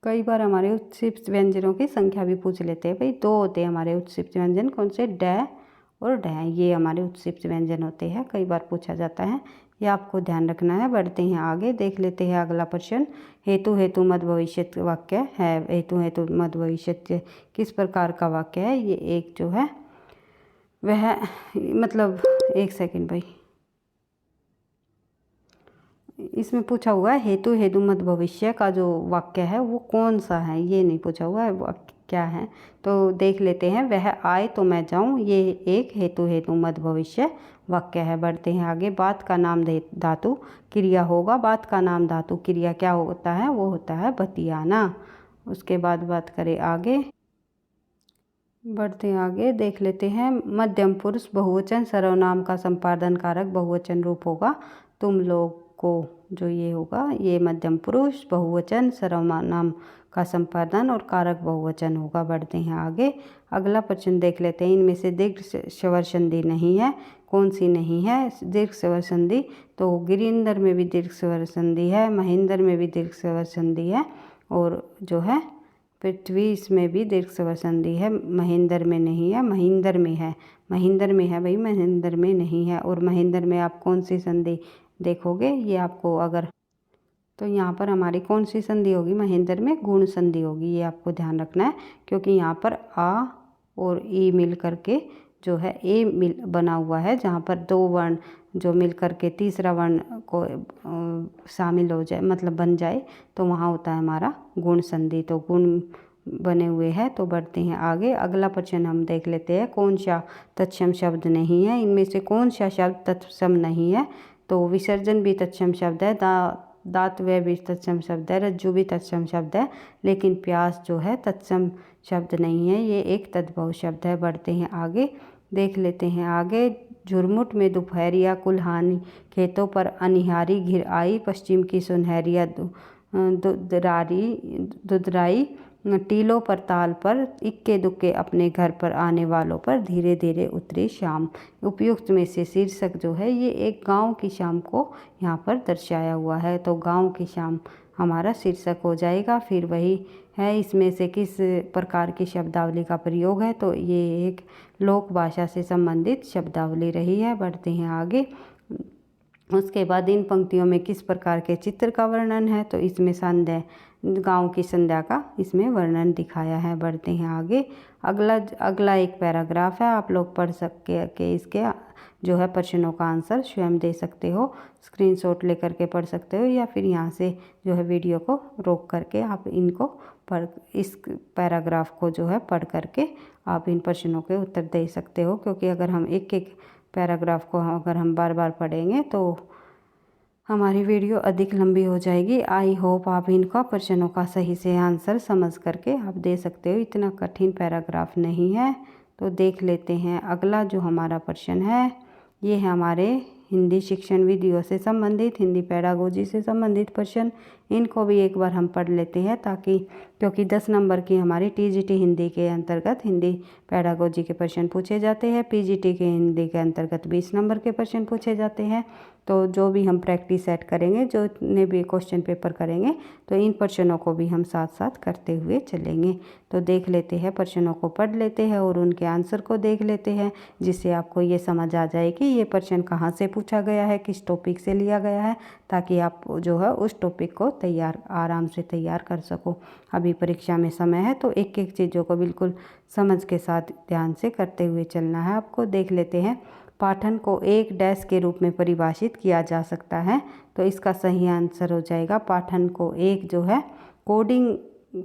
कई बार हमारे उत्क्षिप्त व्यंजनों की संख्या भी पूछ लेते हैं। भाई 2 होते हैं हमारे उत्क्षिप्त व्यंजन, कौन से? ड और ढ, ये हमारे उत्क्षिप्त व्यंजन होते हैं, कई बार पूछा जाता है, ये आपको ध्यान रखना है। बढ़ते हैं आगे। देख लेते हैं अगला प्रश्न। हेतु हेतु मद भविष्य वाक्य है। हेतु हेतु मद भविष्य किस प्रकार का वाक्य है? ये एक जो है वह मतलब एक सेकंड भाई, इसमें पूछा हुआ है हेतु हेतु मद भविष्य का जो वाक्य है वो कौन सा है, ये नहीं पूछा हुआ है वो क्या है। तो देख लेते हैं। वह आए तो मैं जाऊं, ये एक हेतु हेतु मद भविष्य वाक्य है। बढ़ते हैं आगे। बात का नाम धातु क्रिया होगा। बात का नाम धातु क्रिया क्या होता है? वो होता है बतियाना। उसके बाद बात करें आगे। बढ़ते हैं आगे। देख लेते हैं। मध्यम पुरुष बहुवचन सर्वनाम का संपादन कारक बहुवचन रूप होगा। तुम लोग को जो ये होगा ये मध्यम पुरुष बहुवचन सर्वनाम का संपादन और कारक बहुवचन होगा। बढ़ते हैं आगे। अगला प्रश्न देख लेते हैं। इनमें से दीर्घ स्वर संधि नहीं है, कौन सी नहीं है दीर्घ स्वर संधि? तो गिरिंदर में भी दीर्घ स्वर संधि है, महेंद्र में भी दीर्घ स्वर संधि है, और जो है पृथ्वी इसमें भी दीर्घ स्वर संधि है। महेंद्र में नहीं है, महेंद्र में है। महेंद्र में है भाई, महेंद्र में नहीं है। और महेंद्र में आप कौन सी संधि देखोगे? ये आपको अगर तो यहाँ पर हमारी कौन सी संधि होगी? महेंद्र में गुण संधि होगी, ये आपको ध्यान रखना है, क्योंकि यहाँ पर आ और ई मिल करके जो है ए मिल बना हुआ है, जहाँ पर 2 वर्ण जो मिल करके तीसरा वर्ण को शामिल हो जाए मतलब बन जाए, तो वहाँ होता है हमारा गुण संधि। तो गुण बने हुए हैं। तो बढ़ते हैं आगे। अगला प्रश्न हम देख लेते हैं। कौन सा तत्सम शब्द नहीं है? इनमें से कौन सा शब्द तत्सम नहीं है? तो विसर्जन भी तत्सम शब्द है, दातव्य भी तत्सम शब्द है, रज्जु भी तत्सम शब्द है, लेकिन प्यास जो है तत्सम शब्द नहीं है, ये एक तद्भव शब्द है। बढ़ते हैं आगे। देख लेते हैं आगे। झुरमुट में दोपहरिया कुल्हानी, खेतों पर अनिहारी घिर आई, पश्चिम की सुनहरिया दुदराई, टीलों पर ताल पर, इक्के दुक्के अपने घर पर आने वालों पर, धीरे धीरे उतरी शाम। उपयुक्त में से शीर्षक जो है ये एक गांव की शाम को यहाँ पर दर्शाया हुआ है, तो गांव की शाम हमारा शीर्षक हो जाएगा। फिर वही है इसमें से किस प्रकार की शब्दावली का प्रयोग है? तो ये एक लोक भाषा से संबंधित शब्दावली रही है। बढ़ते हैं आगे। उसके बाद इन पंक्तियों में किस प्रकार के चित्र का वर्णन है, तो इसमें संध्या, गांव की संध्या का इसमें वर्णन दिखाया है। बढ़ते हैं आगे। अगला एक पैराग्राफ है, आप लोग पढ़ सके के इसके जो है प्रश्नों का आंसर स्वयं दे सकते हो, स्क्रीनशॉट लेकर के पढ़ सकते हो, या फिर यहाँ से जो है वीडियो को रोक करके आप इनको पढ़, इस पैराग्राफ को जो है पढ़ करके आप इन प्रश्नों के उत्तर दे सकते हो। क्योंकि अगर हम एक एक पैराग्राफ को अगर हम बार बार पढ़ेंगे तो हमारी वीडियो अधिक लंबी हो जाएगी। आई होप आप इनका प्रश्नों का सही से आंसर समझ करके आप दे सकते हो। इतना कठिन पैराग्राफ नहीं है। तो देख लेते हैं अगला जो हमारा प्रश्न है, ये है हमारे हिंदी शिक्षण विधियों से संबंधित, हिंदी पेडागोजी से संबंधित प्रश्न। इनको भी एक बार हम पढ़ लेते हैं ताकि, क्योंकि 10 नंबर की हमारी टीजीटी हिंदी के अंतर्गत हिंदी पेडागोजी के प्रश्न पूछे जाते हैं, पीजीटी के हिंदी के अंतर्गत 20 नंबर के प्रश्न पूछे जाते हैं। तो जो भी हम प्रैक्टिस सेट करेंगे, जो इतने भी क्वेश्चन पेपर करेंगे, तो इन प्रश्नों को भी हम साथ साथ करते हुए चलेंगे। तो देख लेते हैं, प्रश्नों को पढ़ लेते हैं और उनके आंसर को देख लेते हैं, जिससे आपको ये समझ आ जाए कि ये प्रश्न कहाँ से पूछा गया है, किस टॉपिक से लिया गया है, ताकि आप जो है उस टॉपिक को आराम से तैयार कर सको। अभी परीक्षा में समय है, तो एक एक चीज़ों को बिल्कुल समझ के साथ ध्यान से करते हुए चलना है आपको। देख लेते हैं, पाठन को एक डैश के रूप में परिभाषित किया जा सकता है। तो इसका सही आंसर हो जाएगा, पाठन को एक जो है कोडिंग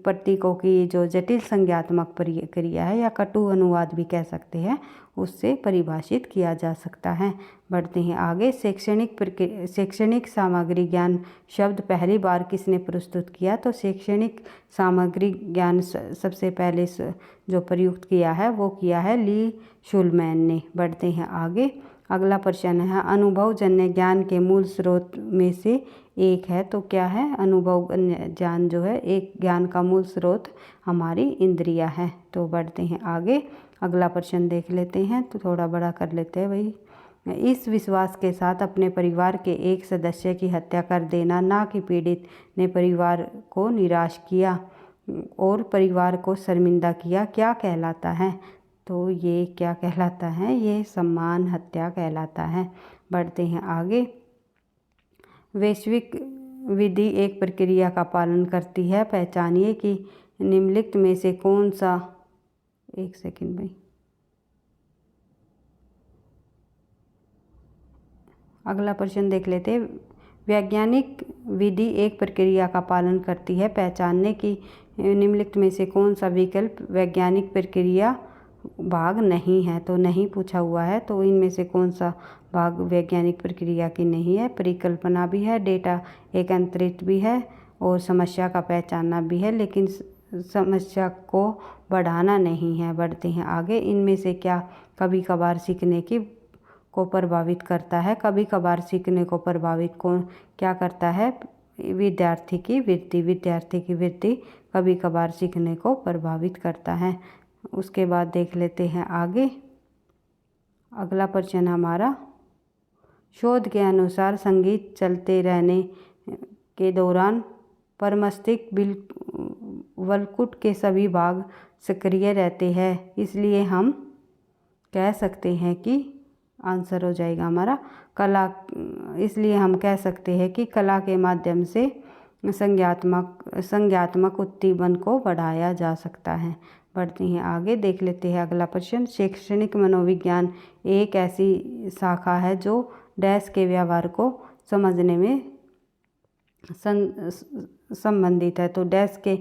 प्रतीकों की जो जटिल संज्ञात्मक प्रक्रिया है, या कटु अनुवाद भी कह सकते हैं, उससे परिभाषित किया जा सकता है। बढ़ते हैं आगे। शैक्षणिक सामग्री ज्ञान शब्द पहली बार किसने प्रस्तुत किया, तो शैक्षणिक सामग्री ज्ञान सबसे पहले जो प्रयुक्त किया है वो किया है ली शुलमैन ने। बढ़ते हैं आगे। अगला प्रश्न है, अनुभवजन्य ज्ञान के मूल स्रोत में से एक है, तो क्या है, अनुभव ज्ञान जो है एक ज्ञान का मूल स्रोत हमारी इंद्रियां है। तो बढ़ते हैं आगे। अगला प्रश्न देख लेते हैं, तो थोड़ा बड़ा कर लेते हैं भाई। इस विश्वास के साथ अपने परिवार के एक सदस्य की हत्या कर देना, ना कि पीड़ित ने परिवार को निराश किया और परिवार को शर्मिंदा किया, क्या कहलाता है, तो ये क्या कहलाता है, ये सम्मान हत्या कहलाता है। बढ़ते हैं आगे। वैश्विक विधि एक प्रक्रिया का पालन करती है, पहचानिए कि निम्नलिखित में से कौन सा, एक सेकंड भाई, अगला प्रश्न देख लेते हैं। वैज्ञानिक विधि एक प्रक्रिया का पालन करती है, पहचानने की निम्नलिखित में से कौन सा विकल्प वैज्ञानिक प्रक्रिया भाग नहीं है, तो नहीं पूछा हुआ है। तो इनमें से कौन सा भाग वैज्ञानिक प्रक्रिया की नहीं है, परिकल्पना भी है, डेटा एकत्रित भी है और समस्या का पहचानना भी है, लेकिन समस्या को बढ़ाना नहीं है। बढ़ते हैं आगे। इनमें से क्या कभी कभार सीखने को प्रभावित करता है, कभी कभार सीखने को प्रभावित क्या करता है, विद्यार्थी की वृत्ति कभी कभार सीखने को प्रभावित करता है। उसके बाद देख लेते हैं आगे। अगला प्रश्न हमारा, शोध के अनुसार संगीत चलते रहने के दौरान परमस्तिष्क वलकुट के सभी भाग सक्रिय रहते हैं, इसलिए हम कह सकते हैं कि, आंसर हो जाएगा हमारा कला, इसलिए हम कह सकते हैं कि कला के माध्यम से संज्ञात्मक उद्दीपन को बढ़ाया जा सकता है। बढ़ते हैं आगे। देख लेते हैं अगला प्रश्न। शैक्षणिक मनोविज्ञान एक ऐसी शाखा है जो डैश के व्यवहार को समझने में संबंधित है, तो डैश के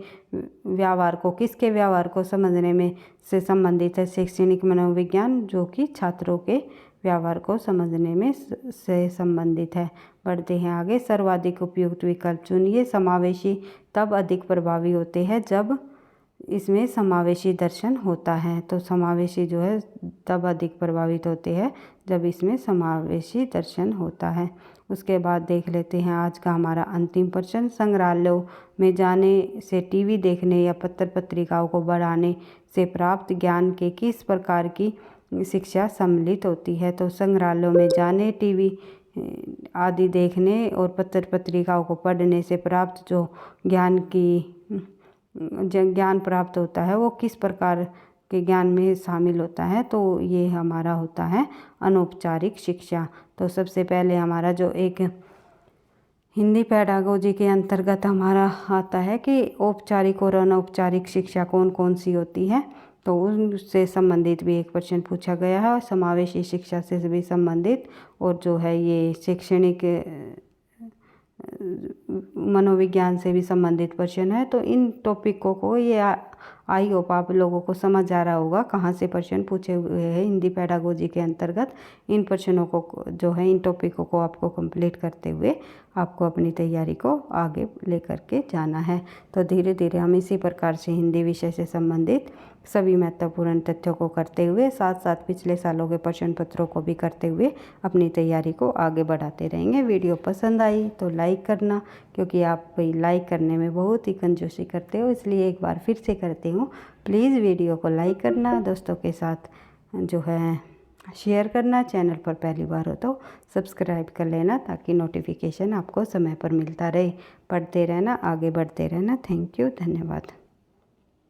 व्यवहार को, किसके व्यवहार को समझने में से संबंधित है, शैक्षणिक मनोविज्ञान, जो कि छात्रों के व्यवहार को समझने में से संबंधित है। बढ़ते हैं आगे। सर्वाधिक उपयुक्त विकल्प चुनिए। समावेशी तब अधिक प्रभावी होते हैं जब इसमें समावेशी दर्शन होता है, तो समावेशी जो है तब अधिक प्रभावित होते हैं जब इसमें समावेशी दर्शन होता है। उसके बाद देख लेते हैं आज का हमारा अंतिम प्रश्न। संग्रहालयों में जाने से टीवी देखने या पत्र पत्रिकाओं को बढ़ाने से प्राप्त ज्ञान के किस प्रकार की शिक्षा सम्मिलित होती है, तो संग्रहालयों में जाने, टीवी आदि देखने और पत्र पत्रिकाओं को पढ़ने से प्राप्त जो ज्ञान प्राप्त होता है वो किस प्रकार के ज्ञान में शामिल होता है, तो ये हमारा होता है अनौपचारिक शिक्षा। तो सबसे पहले हमारा जो एक हिंदी पेडागोजी के अंतर्गत हमारा आता है कि औपचारिक और अनौपचारिक शिक्षा कौन कौन सी होती है। तो उनसे संबंधित भी एक प्रश्न पूछा गया है, और समावेशी शिक्षा से भी संबंधित और जो है ये शैक्षणिक मनोविज्ञान से भी संबंधित प्रश्न है। तो इन टॉपिकों को ये आई होप आप लोगों को समझ आ रहा होगा कहाँ से प्रश्न पूछे हुए हैं हिंदी पेडागोजी के अंतर्गत। इन प्रश्नों को जो है, इन टॉपिकों को आपको कंप्लीट करते हुए आपको अपनी तैयारी को आगे लेकर के जाना है। तो धीरे धीरे हम इसी प्रकार से हिंदी विषय से संबंधित सभी महत्वपूर्ण तथ्यों को करते हुए, साथ साथ पिछले सालों के प्रश्न पत्रों को भी करते हुए अपनी तैयारी को आगे बढ़ाते रहेंगे। वीडियो पसंद आई तो लाइक करना, क्योंकि आप लाइक करने में बहुत ही कंजूसी करते हो, इसलिए एक बार फिर से करती हूँ, प्लीज़ वीडियो को लाइक करना, दोस्तों के साथ जो है शेयर करना, चैनल पर पहली बार हो तो सब्सक्राइब कर लेना, ताकि नोटिफिकेशन आपको समय पर मिलता रहे। पढ़ते रहना, आगे बढ़ते रहना। थैंक यू, धन्यवाद।